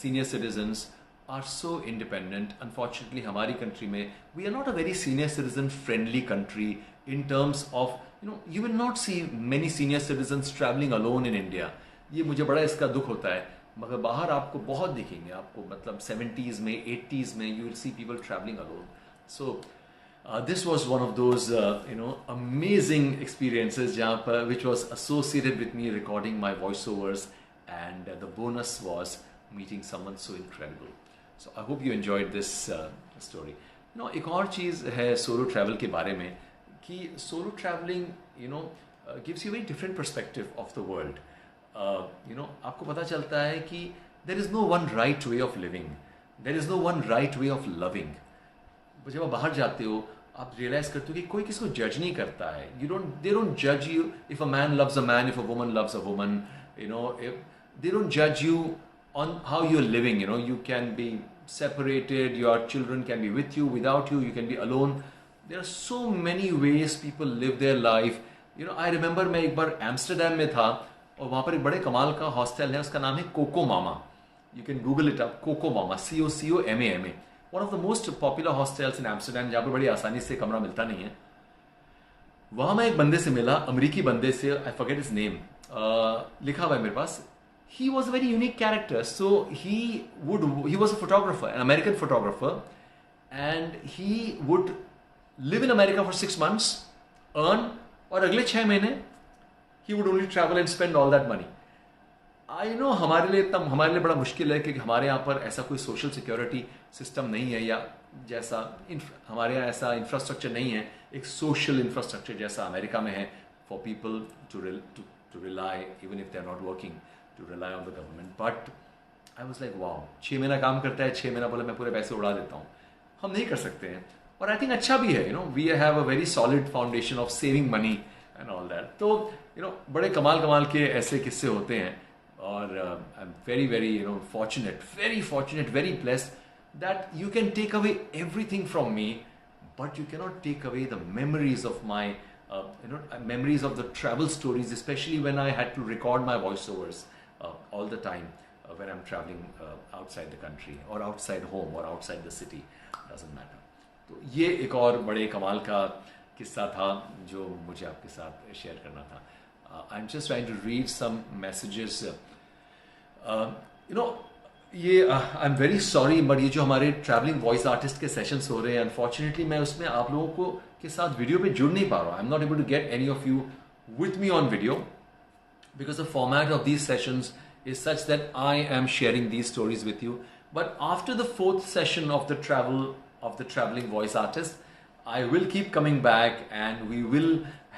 senior citizens are so independent. Unfortunately, हमारी country में we are not a very senior citizen friendly country in terms of, you will not see many senior citizens traveling alone in India. ये मुझे बड़ा इसका दुख होता है, मगर बाहर आपको बहुत दिखेंगे. आपको मतलब 70s में 80s में you will see people traveling alone. So this was one of those amazing experiences जहाँ पर which was associated with me recording my voiceovers, and the bonus was meeting someone so incredible. So I hope you enjoyed this story. एक और चीज़ है solo travel के बारे में कि solo travelling gives you a very different perspective of the world. आपको पता चलता है कि there is no one right way of living. There is no one right way of loving. जब आप बाहर जाते हो आप रियलाइज करते हो कि कोई किसको जज नहीं करता है. They don't judge you if a man loves a man, if a woman loves a woman. They don't judge you on how you're living. You can be separated, your children can be with you, without you, you can be alone. There are so many ways people live their life. I remember मैं एक बार Amsterdam में था और वहाँ पर एक बड़े कमाल का हॉस्टल है, उसका नाम है Coco Mama. You can Google it up, Coco Mama, COCOMAMA. One of the most popular hostels in Amsterdam, जहाँ पर बड़ी आसानी से कमरा मिलता नहीं है. वहाँ मैं एक बंदे से मिला, अमेरिकी बंदे से, I forget his name, लिखा हुआ है मेरे पास. He was a very unique character. So he was a photographer, an American photographer, and he would live in America for 6 months, earn, और अगले 6 महीने he would only travel and spend all that money. I know हमारे लिए बड़ा मुश्किल है क्योंकि हमारे यहाँ पर ऐसा कोई सोशल सिक्योरिटी सिस्टम नहीं है, या जैसा हमारे यहाँ ऐसा इंफ्रास्ट्रक्चर नहीं है, एक सोशल इंफ्रास्ट्रक्चर जैसा अमेरिका में है for people to rely, even if they are not working, to rely on the government. But I was like, wow, 6 महीना काम करता है, 6 महीना बोला मैं पूरे पैसे उड़ा देता हूँ. हम नहीं कर सकते हैं. और आई थिंक अच्छा भी है, we have a very solid foundation of saving money and all that. तो बड़े कमाल कमाल के ऐसे किस्से होते हैं. और I am very very fortunate, very blessed that you can take away everything from me, but you cannot take away the memories of my memories of the travel stories, especially when I had to record my voiceovers all the time when I'm traveling outside the country or outside home or outside the city, doesn't matter. तो ये एक और बड़े कमाल का किस्सा था जो मुझे आपके साथ शेयर करना था. I'm just trying to read some messages. ये आई एम वेरी सॉरी, बट ये जो हमारे ट्रैवलिंग वॉइस आर्टिस्ट के सेशंस हो रहे हैं, अनफॉर्चुनेटली मैं उसमें आप लोगों को के साथ वीडियो पे जुड़ नहीं पा रहा हूँ. I am not able to get any of you with me on video because the format of these sessions is such that I am sharing these stories with you. But after the 4th session of the traveling voice artist, I will keep coming back and we will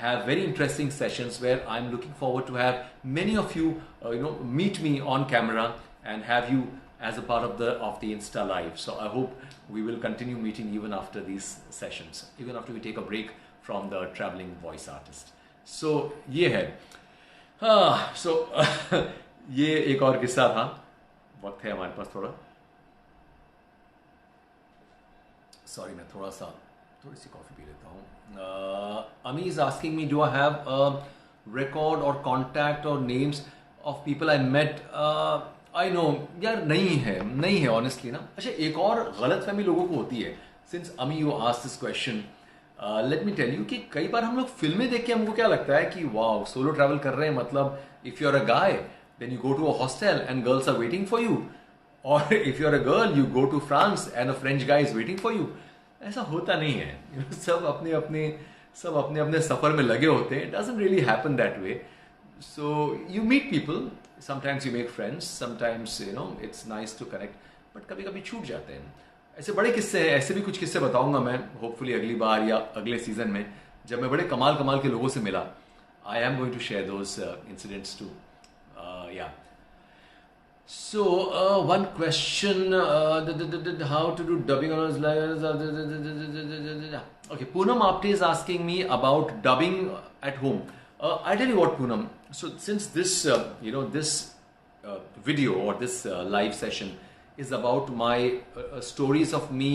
have very interesting sessions where I'm looking forward to have many of you, meet me on camera and have you as a part of the Insta Live. So I hope we will continue meeting even after these sessions, even after we take a break from the traveling voice artist. So ये है. ये एक और किस्सा था. वक्त है हमारे पास थोड़ा. सॉरी, मैं थोड़ी सी कॉफी पी लेता हूँ. Ami is asking me, do I have a record और कॉन्टैक्ट और names of people I met. I know यार, नहीं है ऑनेस्टली ना. अच्छा, एक और गलतफहमी लोगों को होती है. Since Ami you asked this question, let me tell you कि कई बार हम लोग फिल्में देख के हमको क्या लगता है कि वाओ, सोलो ट्रैवल कर रहे हैं, मतलब if you are a guy then you go to a hostel and girls are waiting for you, or if you're a girl you go to France and a French guy is waiting for you. ऐसा होता नहीं है. सब अपने अपने सफर में लगे होते हैं. It doesn't really happen that way. So you meet people, sometimes you make friends, sometimes it's nice to connect, but कभी कभी छूट जाते हैं. ऐसे बड़े किस्से हैं. ऐसे भी कुछ किस्से बताऊंगा मैं होपफुली अगली बार या अगले सीजन में, जब मैं बड़े कमाल के लोगों से मिला. I am going to share those incidents too. Yeah. So one question, how to do dubbing on okay, Poonam Apte is asking me about dubbing at home. I tell you what, Poonam, so since this this video or this live session is about my stories of me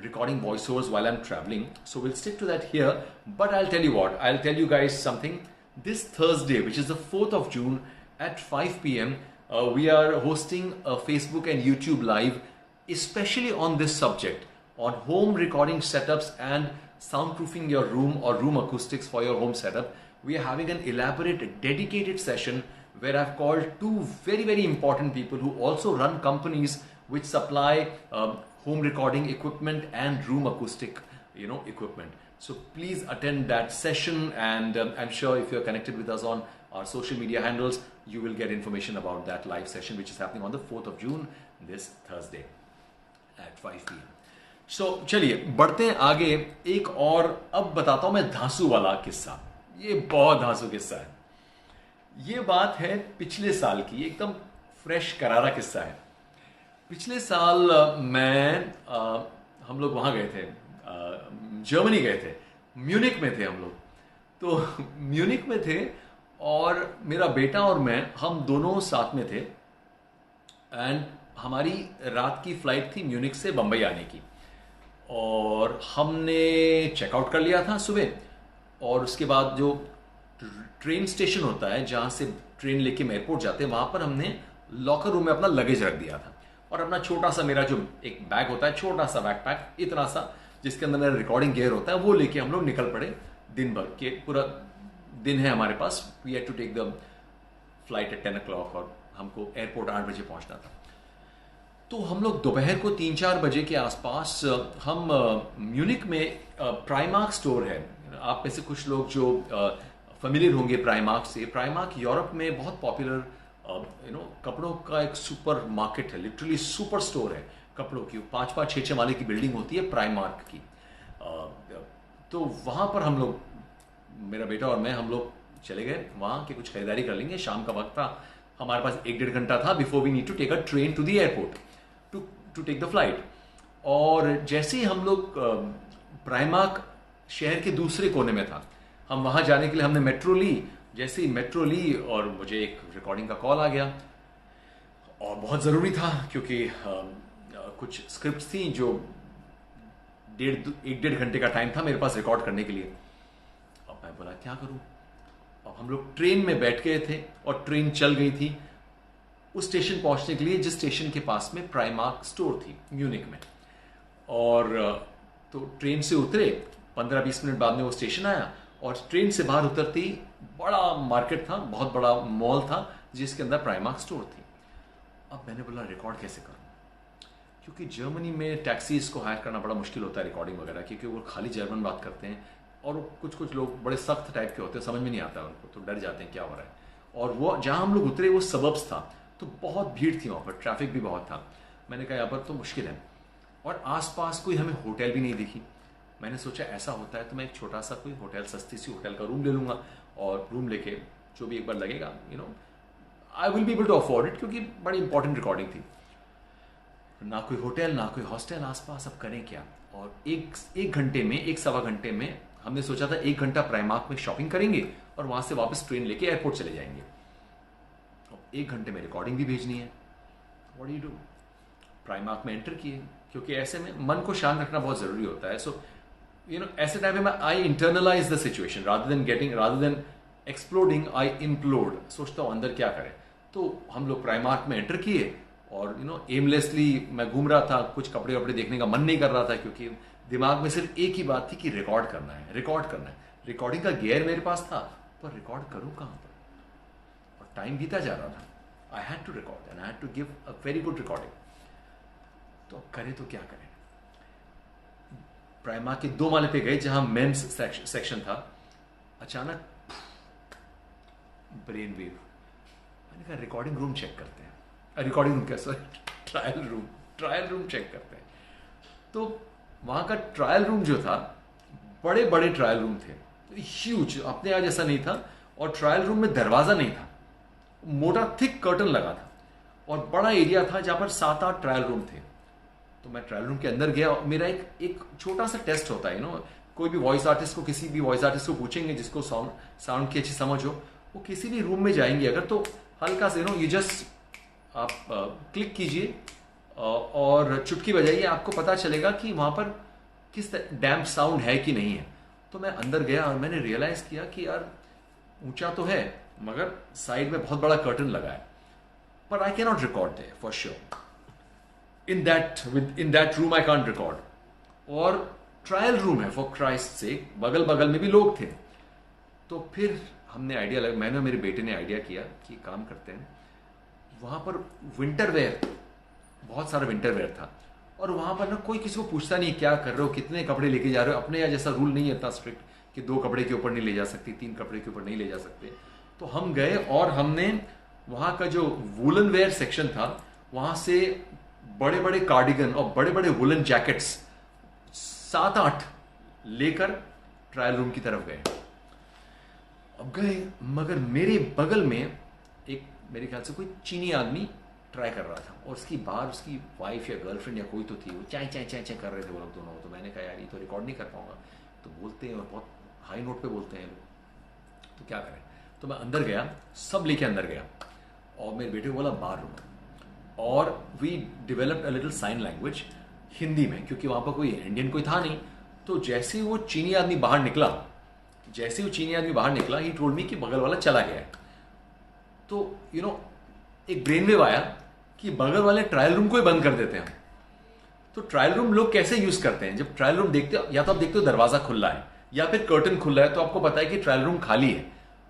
recording voiceovers while I'm traveling, so we'll stick to that here. But I'll tell you what, I'll tell you guys something. This Thursday, which is the 4th of June, at 5 p.m. We are hosting a Facebook and YouTube live, especially on this subject, on home recording setups and soundproofing your room or room acoustics for your home setup. We are having an elaborate, dedicated session where I've called 2 very, very important people who also run companies which supply home recording equipment and room acoustic, equipment. So please attend that session, and I'm sure if you're connected with us on our social media handles, you will get information about that live session which is happening on the 4th of June, this Thursday at 5 p.m. So चलिए बढ़ते हैं आगे. एक और अब बताता हूं मैं धांसू वाला किस्सा. ये बहुत धांसू किस्सा है. ये बात है पिछले साल की, एकदम फ्रेश करारा किस्सा है. पिछले साल हम लोग वहां गए थे, जर्मनी गए थे, म्यूनिक में थे हम लोग. तो म्यूनिक में थे और मेरा बेटा और मैं, हम दोनों साथ में थे. एंड हमारी रात की फ्लाइट थी म्यूनिक से बंबई आने की, और हमने चेकआउट कर लिया था सुबह. और उसके बाद जो ट्रेन स्टेशन होता है जहां से ट्रेन लेके हम एयरपोर्ट जाते हैं, वहां पर हमने लॉकर रूम में अपना लगेज रख दिया था. और अपना छोटा सा, मेरा जो एक बैग होता है, छोटा सा बैकपैक, इतना सा, जिसके अंदर मेरा रिकॉर्डिंग गियर होता है, वो लेके हम लोग निकल पड़े. दिन भर के पूरा दिन है हमारे पास. We had to take the flight at 10 o'clock और हमको एयरपोर्ट 8 बजे पहुंचना था. तो हम लोग दोपहर को 3-4 बजे के आसपास हम म्यूनिक में प्राइमार्क स्टोर है. आप में से कुछ लोग जो फेमिलियर होंगे प्राइमार्क से, प्राइमार्क यूरोप में बहुत पॉपुलर कपड़ों का एक सुपर मार्केट है. लिटरली सुपर स्टोर है कपड़ों की. 5-6 माले की बिल्डिंग होती है प्राइमार्क की. तो वहां पर हम लोग, मेरा बेटा और मैं, हम लोग चले गए वहां के कुछ खरीदारी कर लेंगे. शाम का वक्त था, हमारे पास 1-1.5 घंटा था before we need to take a train to the airport to take the flight. और जैसे ही हम लोग प्राइमार्क शहर के दूसरे कोने में था। हम वहां जाने के लिए हमने मेट्रो ली। जैसे ही मेट्रो ली और मुझे एक रिकॉर्डिंग का कॉल आ गया, और बहुत ज़रूरी था क्योंकि कुछ स्क्रिप्ट थी जो एक डेढ़ घंटे का टाइम था मेरे पास रिकॉर्ड करने के लिए। अब मैं बोला क्या करूं। अब हम लोग ट्रेन में बैठ गए थे और ट्रेन चल गई थी उस स्टेशन पहुंचने के लिए जिस स्टेशन के पास में प्राइमार्क स्टोर थी म्यूनिक में। और तो ट्रेन से उतरे, 15-20 मिनट बाद में वो स्टेशन आया और ट्रेन से बाहर उतरते ही बड़ा मार्केट था, बहुत बड़ा मॉल था जिसके अंदर प्राइमार्क स्टोर थी। अब मैंने बोला रिकॉर्ड कैसे करूं, क्योंकि जर्मनी में टैक्सीज को हायर करना बड़ा मुश्किल होता है रिकॉर्डिंग वगैरह, क्योंकि वो खाली जर्मन बात करते हैं और कुछ लोग बड़े सख्त टाइप के होते हैं, समझ में नहीं आता उनको, तो डर जाते हैं क्या हो रहा है। और वो जहां हम लोग उतरे वो सबब्स था, तो बहुत भीड़ थी वहाँ पर, ट्रैफिक भी बहुत था। मैंने कहा यहाँ पर तो मुश्किल है, और आसपास कोई हमें होटल भी नहीं दिखी। मैंने सोचा ऐसा होता है तो मैं एक छोटा सा कोई होटल, सस्ती सी होटल का रूम ले लूँगा, और रूम लेके जो भी एक बार लगेगा I will be able to afford it, क्योंकि बड़ी इंपॉर्टेंट रिकॉर्डिंग थी। ना कोई होटल ना कोई हॉस्टल आसपास, अब करें क्या। और एक घंटे में, एक सवा घंटे में हमने सोचा था 1 घंटा प्राइमार्क में शॉपिंग करेंगे और वहां से वापस ट्रेन लेके एयरपोर्ट चले जाएंगे। अब 1 घंटे में रिकॉर्डिंग भी भेजनी है। What do you do. Primark में एंटर किए, क्योंकि ऐसे में मन को शांत रखना बहुत जरूरी होता है। सो ऐसे टाइम में I internalise the situation rather than exploding, I implode. सोचता हूँ अंदर क्या करें। तो हम लोग प्राइमार्क में एंटर किए और एमलेसली मैं घूम रहा था, कुछ कपड़े वपड़े देखने का मन नहीं कर रहा था, क्योंकि दिमाग में सिर्फ एक ही बात थी कि रिकॉर्ड करना है, रिकॉर्ड करना है। रिकॉर्डिंग का गियर मेरे पास था, पर रिकॉर्ड करूं कहां पर। और टाइम बीता जा रहा था। I had to record and I had to give a very good recording. तो अब करें तो क्या करें। प्राइमार्क के 2 माले पे गए जहां मेंस सेक्शन था। अचानक ब्रेन वेव। मैंने कहा रिकॉर्डिंग रूम चेक करते हैं, रिकॉर्डिंग रूम क्या, सॉरी, ट्रायल रूम चेक करते हैं। तो वहां का ट्रायल रूम जो था, बड़े बड़े ट्रायल रूम थे, ह्यूज, अपने यहाँ जैसा नहीं था। और ट्रायल रूम में दरवाजा नहीं था, मोटा थिक कर्टन लगा था, और बड़ा एरिया था जहां पर 7-8 ट्रायल रूम थे। तो मैं ट्रायल रूम के अंदर गया। मेरा एक छोटा सा टेस्ट होता है, कोई भी वॉइस आर्टिस्ट को, किसी भी वॉइस आर्टिस्ट को पूछेंगे जिसको साउंड की अच्छी समझ हो, वो किसी भी रूम में जाएंगे अगर, तो हल्का से ये जस्ट आप क्लिक कीजिए और चुटकी बजाइए, आपको पता चलेगा कि वहां पर किस डैम्प साउंड है कि नहीं है। तो मैं अंदर गया और मैंने रियलाइज किया कि यार ऊंचा तो है, मगर साइड में बहुत बड़ा कर्टन लगा है, पर I can not record there for sure. In that room I can't record. और ट्रायल रूम है, फॉर क्राइस्ट से, बगल बगल में भी लोग थे। तो फिर हमने आइडिया लगा, मैंने और मेरे बेटे ने आइडिया किया कि काम करते हैं, वहां पर विंटर वेयर, बहुत सारा विंटर वेयर था, और वहां पर ना कोई किसी को पूछता नहीं क्या कर रहे हो, कितने कपड़े लेके जा रहे हो। अपने यहाँ जैसा रूल नहीं है इतना स्ट्रिक्ट कि 2 कपड़े के ऊपर नहीं ले जा सकते, 3 कपड़े के ऊपर नहीं ले जा सकते। तो हम गए और हमने वहां का जो वुलन वेयर सेक्शन था, वहां से बड़े बड़े कार्डिगन और बड़े बड़े वुलन जैकेट्स 7-8 लेकर ट्रायल रूम की तरफ गए। अब गए, मगर मेरे बगल में एक, मेरे ख्याल से कोई चीनी आदमी ट्राई कर रहा था, और उसकी बाहर उसकी वाइफ या गर्लफ्रेंड या कोई तो थी, वो चाय चाय चाय चाय कर रहे थे वो लोग दोनों। तो मैंने कहा यार ये तो रिकॉर्ड नहीं कर पाऊंगा। तो बोलते हैं और बहुत हाई नोट पे बोलते हैं लोग, तो क्या करें। तो मैं अंदर गया, सब लेके अंदर गया, और मेरे बेटे को बोला बाहर रुको। और we developed a little sign language Hindi में, क्योंकि वहां पर कोई इंडियन कोई था नहीं। तो जैसे ही वो चीनी आदमी बाहर निकला, ही टोल्ड मी कि बगल वाला चला गया है। तो एक ब्रेन वेव आया कि बगल वाले ट्रायल रूम को ही बंद कर देते हैं। तो ट्रायल रूम लोग कैसे यूज करते हैं, जब ट्रायल रूम देखते हो, या तो आप देखते हो दरवाजा खुला है या फिर कर्टन खुला है, तो आपको पता है कि ट्रायल रूम खाली है।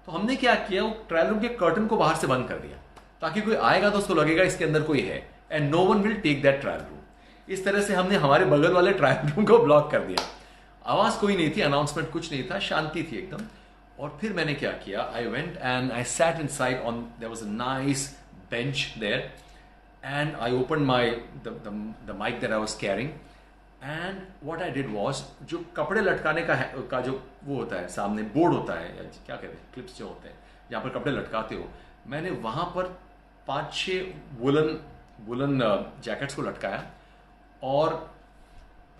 तो हमने क्या किया, वो ट्रायल रूम के कर्टन को बाहर से बंद कर दिया, ताकि कोई आएगा तो उसको लगेगा इसके अंदर कोई है, and no one will take that trial room. इस तरह से हमने हमारे बगल वाले ट्रायल रूम को ब्लॉक कर दिया। आवाज कोई नहीं थी, अनाउंसमेंट कुछ नहीं था, शांति थी एकदम। और फिर मैंने क्या किया, I went and I sat inside on, there was a nice bench there, and I opened the mic that I was carrying, and what I did was, जो कपड़े लटकाने का जो वो होता है, सामने बोर्ड होता है, या क्या कहते हैं, क्लिप्स जो होते हैं जहाँ पर कपड़े लटकाते हो, मैंने वहाँ पर 5-6 वुलन जैकेट्स को लटकाया, और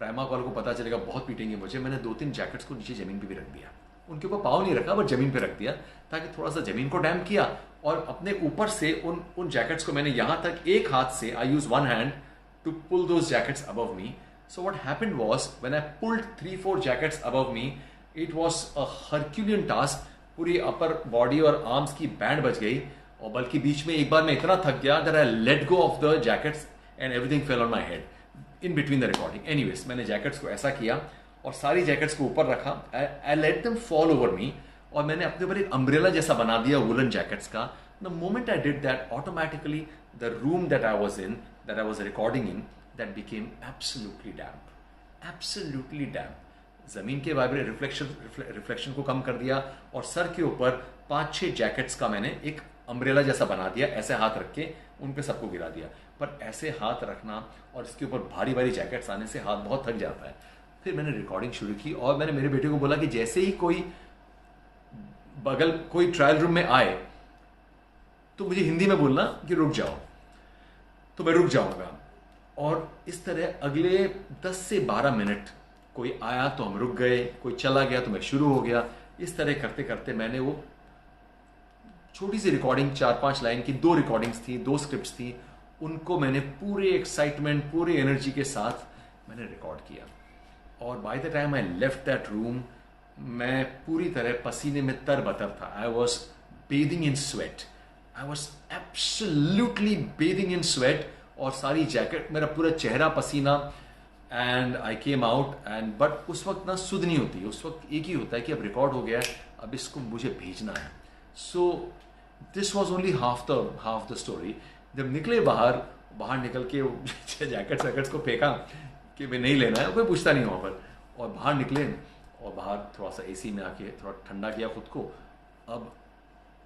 प्राइमार्क वालों को पता चलेगा बहुत पीटेंगे मुझे। मैंने 2-3 जैकेट्स को नीचे ज़मीन पे भी रख दिया, उनके ऊपर पाँव नहीं रखा बट ज़मीन पे रख दिया, ताकि थोड़ा सा ज़मीन को डैम्प किया, और अपने ऊपर से उन जैकेट्स को मैंने यहाँ तक एक हाथ से, I use one hand to pull those jackets above me. So what happened was, when I pulled 3-4 jackets above me, it was a Herculean task. पूरी अपर बॉडी और आर्म्स की बैंड बच गई, और बल्कि बीच में एक बार मैं इतना थक गया that I let go of the jackets and everything fell on my head in between the recording. Anyways, मैंने जैकेट्स को ऐसा किया और सारी जैकेट्स को ऊपर रखा. I let them fall over me, और मैंने अपने ऊपर एक अम्ब्रेला जैसा बना दिया वुलन जैकेट्स का. The moment I did that, automatically the room that I was in, that I was recording in, that became absolutely damp. Absolutely damp. जमीन के रिफ्लेक्शन को कम कर दिया, और सर के ऊपर 5-6 जैकेट्स का मैंने एक अम्ब्रेला जैसा बना दिया, ऐसे हाथ रख के उन पे सबको गिरा दिया. पर ऐसे हाथ रखना और इसके ऊपर भारी भारी जैकेट्स आने से हाथ बहुत थक जाता है. फिर मैंने रिकॉर्डिंग शुरू की, और मैंने मेरे बेटे को बोला कि जैसे ही कोई ट्रायल रूम में आए तो मुझे हिंदी में बोलना कि रुक जाओ. तो मैं रुक जाऊंगा, और इस तरह अगले 10 से 12 मिनट कोई आया तो हम रुक गए, कोई चला गया तो मैं शुरू हो गया. इस तरह करते करते मैंने वो छोटी सी रिकॉर्डिंग, 4-5 लाइन की 2 रिकॉर्डिंग्स थी, 2 स्क्रिप्ट्स थी, उनको मैंने पूरे एक्साइटमेंट, पूरे एनर्जी के साथ मैंने रिकॉर्ड किया. और bye the time I left that room, मैं पूरी तरह पसीने में तरबतर था. I was bathing in sweat. I was absolutely bathing in sweat, और सारी जैकेट, मेरा पूरा चेहरा पसीना. And I came out, and but उस वक्त ना सुध नहीं होती, उस वक्त एक ही होता है कि अब रिकॉर्ड हो गया है, अब इसको मुझे भेजना है. So this was only half the story. जब निकले बाहर निकल के जैकेट्स को फेंका कि मैं नहीं लेना है, कोई पूछता नहीं वहाँ पर, और बाहर निकले, और बाहर थोड़ा सा एसी में आके थोड़ा ठंडा किया खुद को. अब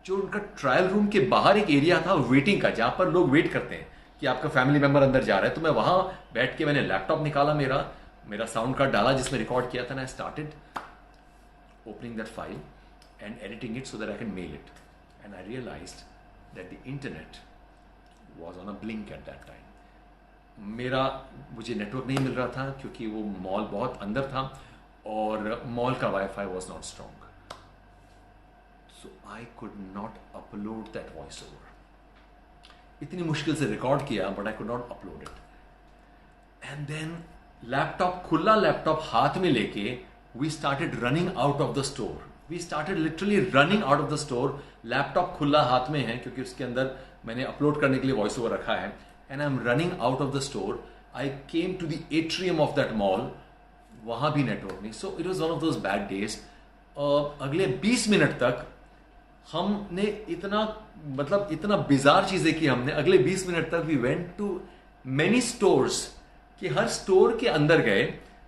जो उनका ट्रायल रूम के बाहर एक एरिया था वेटिंग का, जहाँ पर लोग वेट करते हैं कि आपका फैमिली मेंबर अंदर जा रहा है, तो मैं वहाँ बैठ के मैंने लैपटॉप निकाला, मेरा साउंड कार्ड डाला जिसमें रिकॉर्ड किया था, ना. I started opening that file and editing it so that I can mail it. And I realized that the internet was on a blink at that time. मुझे network नहीं मिल रहा था क्योंकि वो मॉल बहुत अंदर था, और मॉल का wifi was not strong. So I could not upload that voice over. इतनी मुश्किल से रिकॉर्ड किया, but I could not upload it. And then खुला लैपटॉप हाथ में लेके we started running out of the store. We started literally running out of the store. Laptop खुला हाथ में है क्योंकि उसके अंदर मैंने अपलोड करने के लिए वॉइस ओवर रखा है. And I am running out of the store. I came to the atrium of that mall. वहां भी नेटवर्क नहीं. So it was one of those bad days. अगले 20 मिनट तक हमने इतना बिजार चीजें की हमने. अगले 20 मिनट तक we went to many stores, कि हर स्टोर के अंदर गए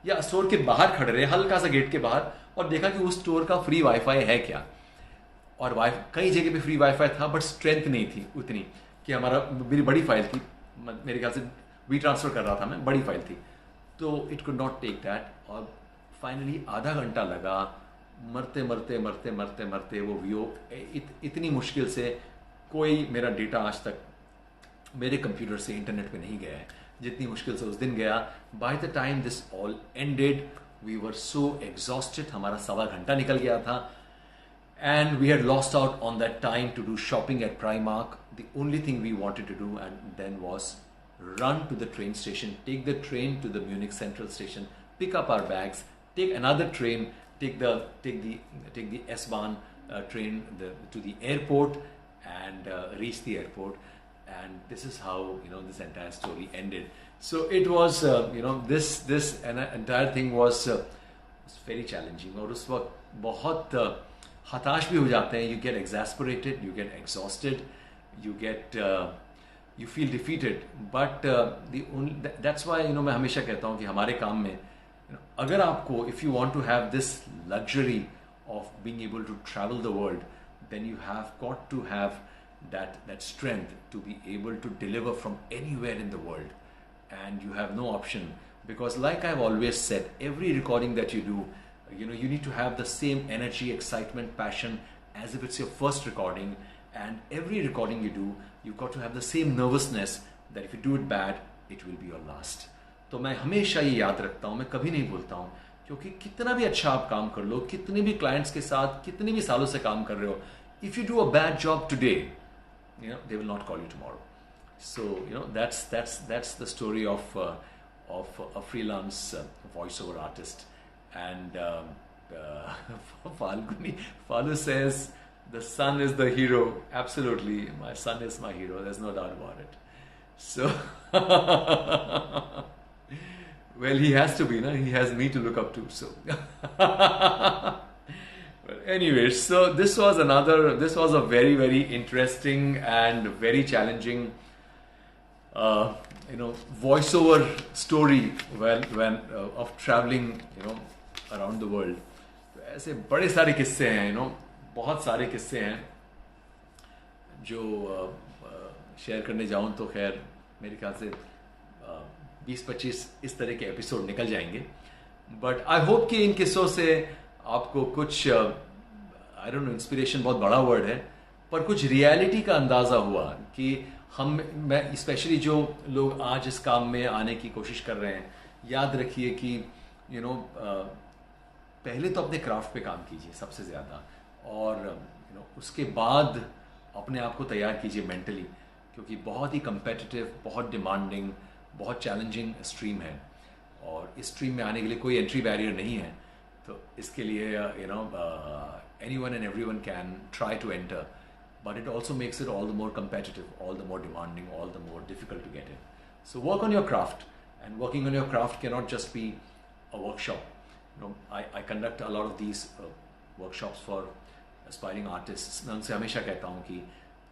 या स्टोर के बाहर खड़े रहे, हल्का सा गेट के बाहर, और देखा कि उस स्टोर का फ्री वाईफाई है क्या. और कई जगह पे फ्री वाईफाई था, बट स्ट्रेंथ नहीं थी उतनी कि मेरी बड़ी फाइल थी, मेरे ख्याल से वी ट्रांसफर कर रहा था मैं, बड़ी फाइल थी, तो it could not take that. और फाइनली आधा घंटा लगा, मरते वो वीओ इतनी मुश्किल से. कोई मेरा डेटा आज तक मेरे कंप्यूटर से इंटरनेट पे नहीं गया है जितनी मुश्किल से उस दिन गया. By the time this all ended, we were so exhausted. हमारा 1.25 घंटा निकल गया था, and we had lost out on that time to do shopping at Primark. The only thing we wanted to do and then was run to the train station, take the train to the Munich Central Station, pick up our bags, take another train, take the S-Bahn train to the airport, and reach the airport. And this is how this entire story ended. So it was this entire thing was very challenging. और उस वक्त बहुत हताश भी हो जाते हैं. You get exasperated, you get exhausted, you feel defeated, but that's why मैं हमेशा कहता हूँ कि हमारे काम में अगर आपको, if you want to have this luxury of being able to travel the world, then you have got to have that strength to be able to deliver from anywhere in the world, and you have no option, because like I've always said, every recording that you do, you need to have the same energy, excitement, passion as if it's your first recording. And every recording you do, you've got to have the same nervousness that if you do it bad, it will be your last. तो मैं हमेशा ये याद रखता हूँ, मैं कभी नहीं भूलता हूँ, क्योंकि कितना भी अच्छा आप काम कर लो, कितने भी क्लाइंट्स के साथ कितने भी सालों से काम कर रहे हो, if you do a bad job today, they will not call you tomorrow. So that's the story of a freelance voiceover artist. And Falguni Falu says the son is the hero. Absolutely, my son is my hero. There's no doubt about it. So well, he has to be, no? He has me to look up to. So anyway, so this was a very, very interesting and very challenging voiceover story when of traveling around the world. तो ऐसे बड़े सारे किस्से हैं, बहुत सारे किस्से हैं जो शेयर करने जाऊं तो खैर मेरे ख्याल से 20-25 इस तरह के एपिसोड निकल जाएंगे. बट आई होप कि इन किस्सों से आपको कुछ आई डोंट नो, इंस्पिरेशन बहुत बड़ा वर्ड है, पर कुछ रियलिटी का अंदाज़ा हुआ कि मैं स्पेशली जो लोग आज इस काम में आने की कोशिश कर रहे हैं, याद रखिए कि पहले तो अपने क्राफ्ट पे काम कीजिए सबसे ज़्यादा, और उसके बाद अपने आप को तैयार कीजिए मेंटली, क्योंकि बहुत ही कंपेटिटिव, बहुत डिमांडिंग, बहुत चैलेंजिंग स्ट्रीम है, और इस स्ट्रीम में आने के लिए कोई एंट्री बैरियर नहीं है. तो इसके लिए anyone and everyone can try to enter, but it also makes it all the more competitive, all the more demanding, all the more difficult to get in. So work on your craft, and working on your craft cannot just be a workshop. I conduct a lot of these workshops for aspiring artists. मैं उनसे हमेशा कहता हूँ कि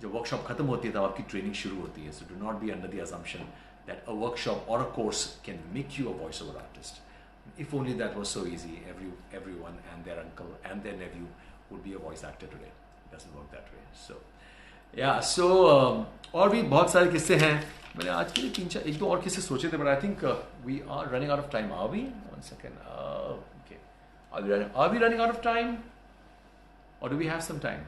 जब workshop खत्म होती है तब आपकी ट्रेनिंग शुरू होती है. So do not be under the assumption that a workshop or a course can make you a voiceover artist. If only that was so easy, everyone and their uncle and their nephew would be a voice actor today. It doesn't work that way. So yeah, so और भी बहुत सारे किस्से हैं. मैंने आज के लिए एक दो और किस्से सोचे थे, but I think we are running out of time. Are we? One second. Okay. Are we running out of time? Or do we have some time?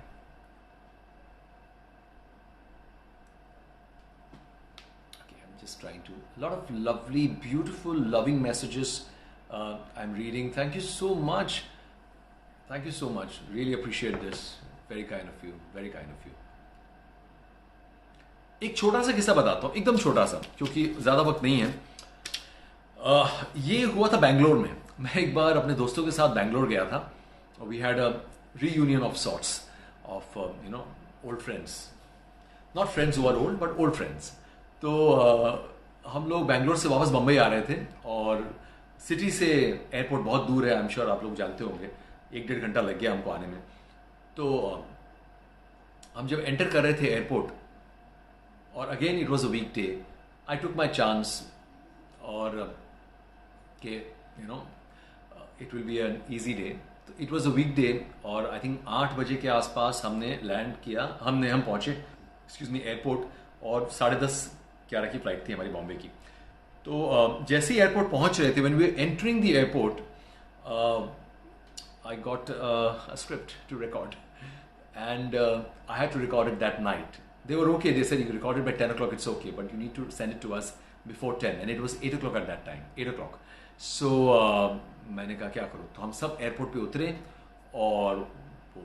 Okay, I'm just trying to. A lot of lovely, beautiful, loving messages I'm reading. Thank you so much. Thank you so much. Really appreciate this. Very kind of you. Very kind of you. एक छोटा सा किस्सा बताता हूँ, एकदम छोटा सा, क्योंकि ज़्यादा वक्त नहीं है. ये हुआ था बैंगलोर में. मैं एक बार अपने दोस्तों के साथ बैंगलोर गया था. We had a reunion of sorts of old friends, not friends who are old but old friends. तो हम लोग बैंगलोर से वापस बम्बई आ रहे थे, और सिटी से एयरपोर्ट बहुत दूर है. आई एम श्योर आप लोग जानते होंगे. 1-1.5 घंटा लग गया हमको आने में. तो हम जब एंटर कर रहे थे एयरपोर्ट, और again it was a weekday, I took my chance, और के it will be an easy day. तो it was a weekday, और आई थिंक 8 बजे के आसपास हमने लैंड किया. हम पहुंचे एयरपोर्ट, और 10:30-11 की फ्लाइट थी हमारी बॉम्बे की. तो जैसे ही एयरपोर्ट पहुंच रहे थे, when we were entering the airport, I got a script to record, and I had to record it that night. They were okay. They said you can record it by 10 o'clock. It's okay, but you need to send it to us before 10. And it was 8 o'clock at that time. 8 o'clock. So मैंने कहा क्या करूँ. तो हम सब airport पे उतरे, और वो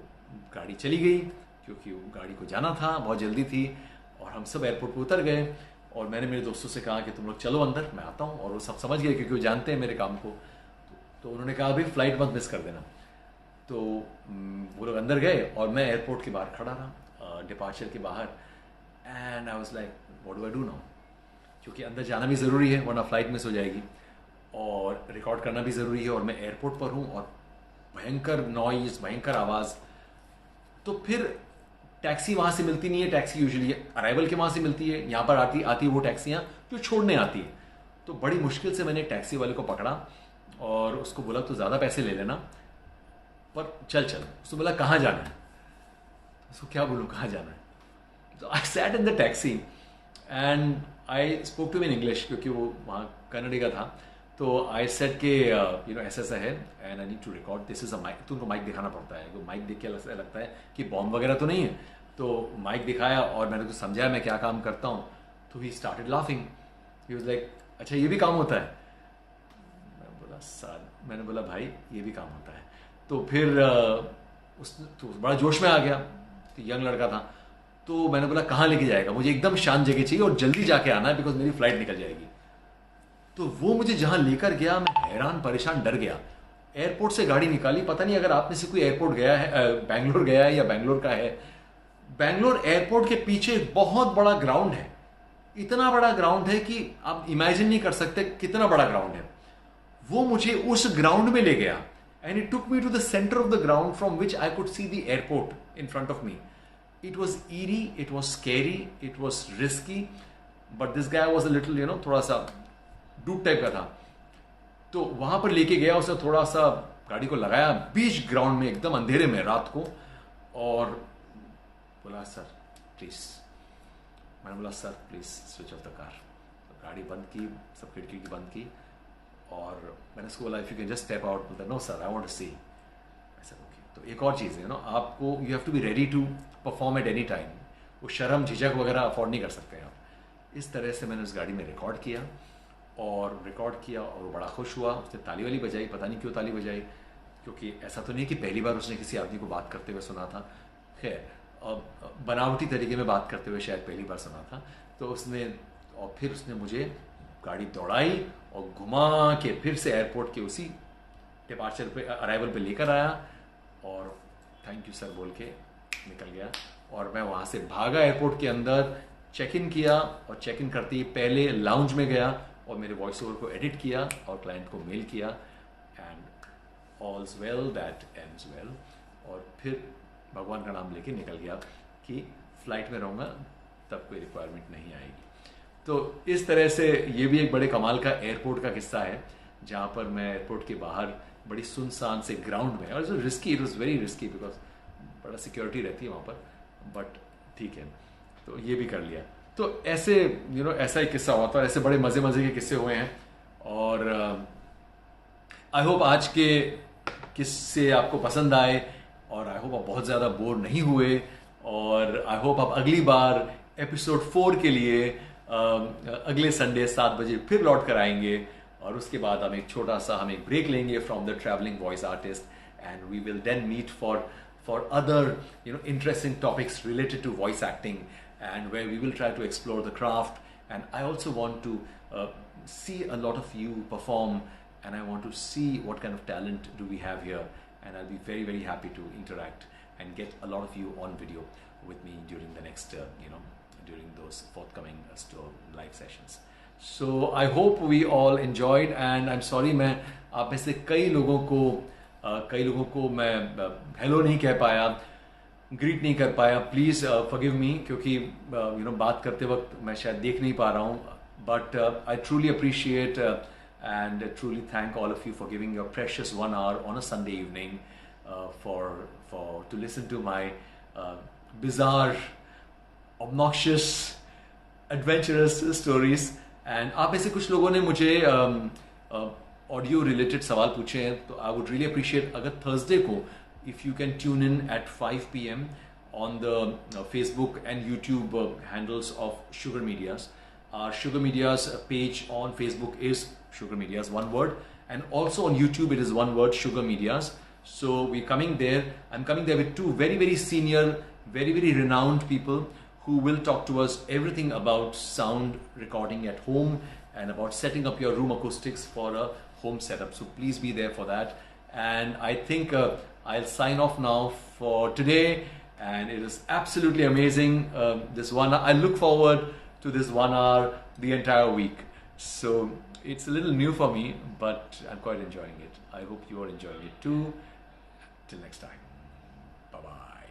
गाड़ी चली गई, क्योंकि वो गाड़ी को जाना था, बहुत जल्दी थी. और हम सब एयरपोर्ट पे उतर गए, और मैंने मेरे दोस्तों से कहा कि तुम लोग चलो अंदर, मैं आता हूँ. और वो सब समझ गए, क्योंकि वो जानते हैं मेरे काम को. तो उन्होंने कहा अभी फ्लाइट मत मिस कर देना. तो वो लोग अंदर गए, और मैं एयरपोर्ट के बाहर खड़ा रहा, डिपार्चर के बाहर. And I was like what do I do now, क्योंकि अंदर जाना भी ज़रूरी है, वरना फ्लाइट मिस हो जाएगी, और रिकॉर्ड करना भी ज़रूरी है, और मैं एयरपोर्ट पर हूँ, और भयंकर नॉइज़, भयंकर आवाज़. तो फिर टैक्सी वहाँ से मिलती नहीं है. टैक्सी यूजुअली अराइवल के वहाँ से मिलती है, यहाँ पर आती वो टैक्सियाँ जो छोड़ने आती हैं. तो बड़ी मुश्किल से मैंने टैक्सी वाले को पकड़ा, और उसको बोला तो ज़्यादा पैसे ले लेना, पर चल. उसने बोला कहाँ जाना है. उसको क्या बोलूँ कहाँ जाना है. तो I sat in the taxi, and I spoke to in English, क्योंकि वो वहाँ कन्नड़ी का था. तो आई सेट के ऐसा है, and I need to record. This is a mic. तुमको माइक दिखाना पड़ता है. तो माइक देख के लगता है कि बॉम्ब वगैरह तो नहीं है. तो माइक दिखाया, और मैंने तो समझाया मैं क्या काम करता हूँ. तो he started laughing. He was like अच्छा ये भी काम होता है. सर, मैंने बोला भाई ये भी काम होता है। तो फिर उस तो बड़ा जोश में आ गया, तो यंग लड़का था। तो मैंने बोला कहाँ लेके जाएगा, मुझे एकदम शांत जगह चाहिए और जल्दी जाके आना है बिकॉज मेरी फ्लाइट निकल जाएगी। तो वो मुझे जहां लेकर गया मैं हैरान परेशान डर गया। एयरपोर्ट से गाड़ी निकाली, पता नहीं अगर आप में से कोई एयरपोर्ट गया है, बैंगलोर गया है या बैंगलोर का है। बैंगलोर एयरपोर्ट के पीछे एक बहुत बड़ा ग्राउंड है, इतना बड़ा ग्राउंड है कि आप इमेजिन नहीं कर सकते कितना बड़ा ग्राउंड है। वो मुझे उस ग्राउंड में ले गया and it took me to the centre of the ground from which I could see the airport in front of me. It was eerie, it was scary, it was risky, but this guy was a little थोड़ा सा डूब type का था। तो वहां पर लेके गया, उसने थोड़ा सा गाड़ी को लगाया बीच ग्राउंड में एकदम अंधेरे में रात को, और बोला सर प्लीज। मैंने बोला sir please switch off the car. तो गाड़ी बंद की, सब खिड़की की बंद की, और मैंने उसको बोला if you can just step out. बोलता no sir I want to see. ऐसा ओके। तो एक और चीज़ है आपको you have to be ready to perform at any time. वो शर्म झिझक वगैरह अफोर्ड नहीं कर सकते आप। इस तरह से मैंने उस गाड़ी में रिकॉर्ड किया और वो बड़ा खुश हुआ। उसने ताली वाली बजाई, पता नहीं क्यों ताली बजाई, क्योंकि ऐसा तो नहीं कि पहली बार उसने किसी आदमी को बात करते हुए सुना था। खैर बनावटी तरीके में बात करते हुए शायद पहली बार सुना था। तो उसने, और फिर उसने मुझे गाड़ी दौड़ाई और घुमा के फिर से एयरपोर्ट के उसी डिपार्चर पे, अराइवल पे लेकर आया, और थैंक यू सर बोल के निकल गया। और मैं वहाँ से भागा एयरपोर्ट के अंदर, चेक इन किया, और चेक इन करते ही पहले लाउंज में गया और मेरे वॉइस ओवर को एडिट किया और क्लाइंट को मेल किया, and all's well that ends well. और फिर भगवान का नाम लेके निकल गया कि फ्लाइट में रहूँगा तब कोई रिक्वायरमेंट नहीं आएगी। तो इस तरह से ये भी एक बड़े कमाल का एयरपोर्ट का किस्सा है, जहाँ पर मैं एयरपोर्ट के बाहर बड़ी सुनसान से ग्राउंड में, और risky, it was very risky because बड़ा सिक्योरिटी रहती है वहाँ पर, बट ठीक है, तो ये भी कर लिया। तो ऐसे ऐसा ही किस्सा हुआ था। ऐसे बड़े मज़े मज़े के किस्से हुए हैं, और आई होप आज के किस्से आपको पसंद आए, और आई होप आप बहुत ज़्यादा बोर नहीं हुए, और आई होप आप अगली बार एपिसोड 4 के लिए अगले संडे 7 बजे फिर लौट कर आएंगे, और उसके बाद हम एक छोटा सा ब्रेक लेंगे from the travelling voice artist, and we will then meet for other interesting topics related to voice acting, and where we will try to explore the craft. And I also want to see a lot of you perform, and I want to see what kind of talent do we have here, and I'll be very very happy to interact and get a lot of you on video with me during the next during those forthcoming live sessions. So I hope we all enjoyed, and I'm sorry मैं आप में से कई लोगों को मैं hello नहीं कह पाया, ग्रीट नहीं कर पाया। प्लीज़ फॉरगिव मी, क्योंकि बात करते वक्त मैं शायद देख नहीं पा रहा हूँ, but I truly appreciate and truly thank all of you for giving your precious 1 hour on a Sunday evening for to listen to my bizarre, obnoxious, adventurous stories. एंड आप में से कुछ लोगों ने मुझे ऑडियो रिलेटेड सवाल पूछे हैं, तो आई वुड रियली अप्रिशिएट अगर थर्सडे को if you can tune in at 5 PM on the Facebook and YouTube handles of Sugar Medias. Our Sugar Medias page on Facebook is Sugar Medias, one word, and also on YouTube it is one word, Sugar Medias. So we're coming there. I'm coming there with 2 very very senior, very very renowned people who will talk to us everything about sound recording at home and about setting up your room acoustics for a home setup. So please be there for that. And I think I'll sign off now for today. And it is absolutely amazing. This 1 hour, I look forward to this 1 hour the entire week. So it's a little new for me, but I'm quite enjoying it. I hope you are enjoying it too. Till next time. Bye-bye.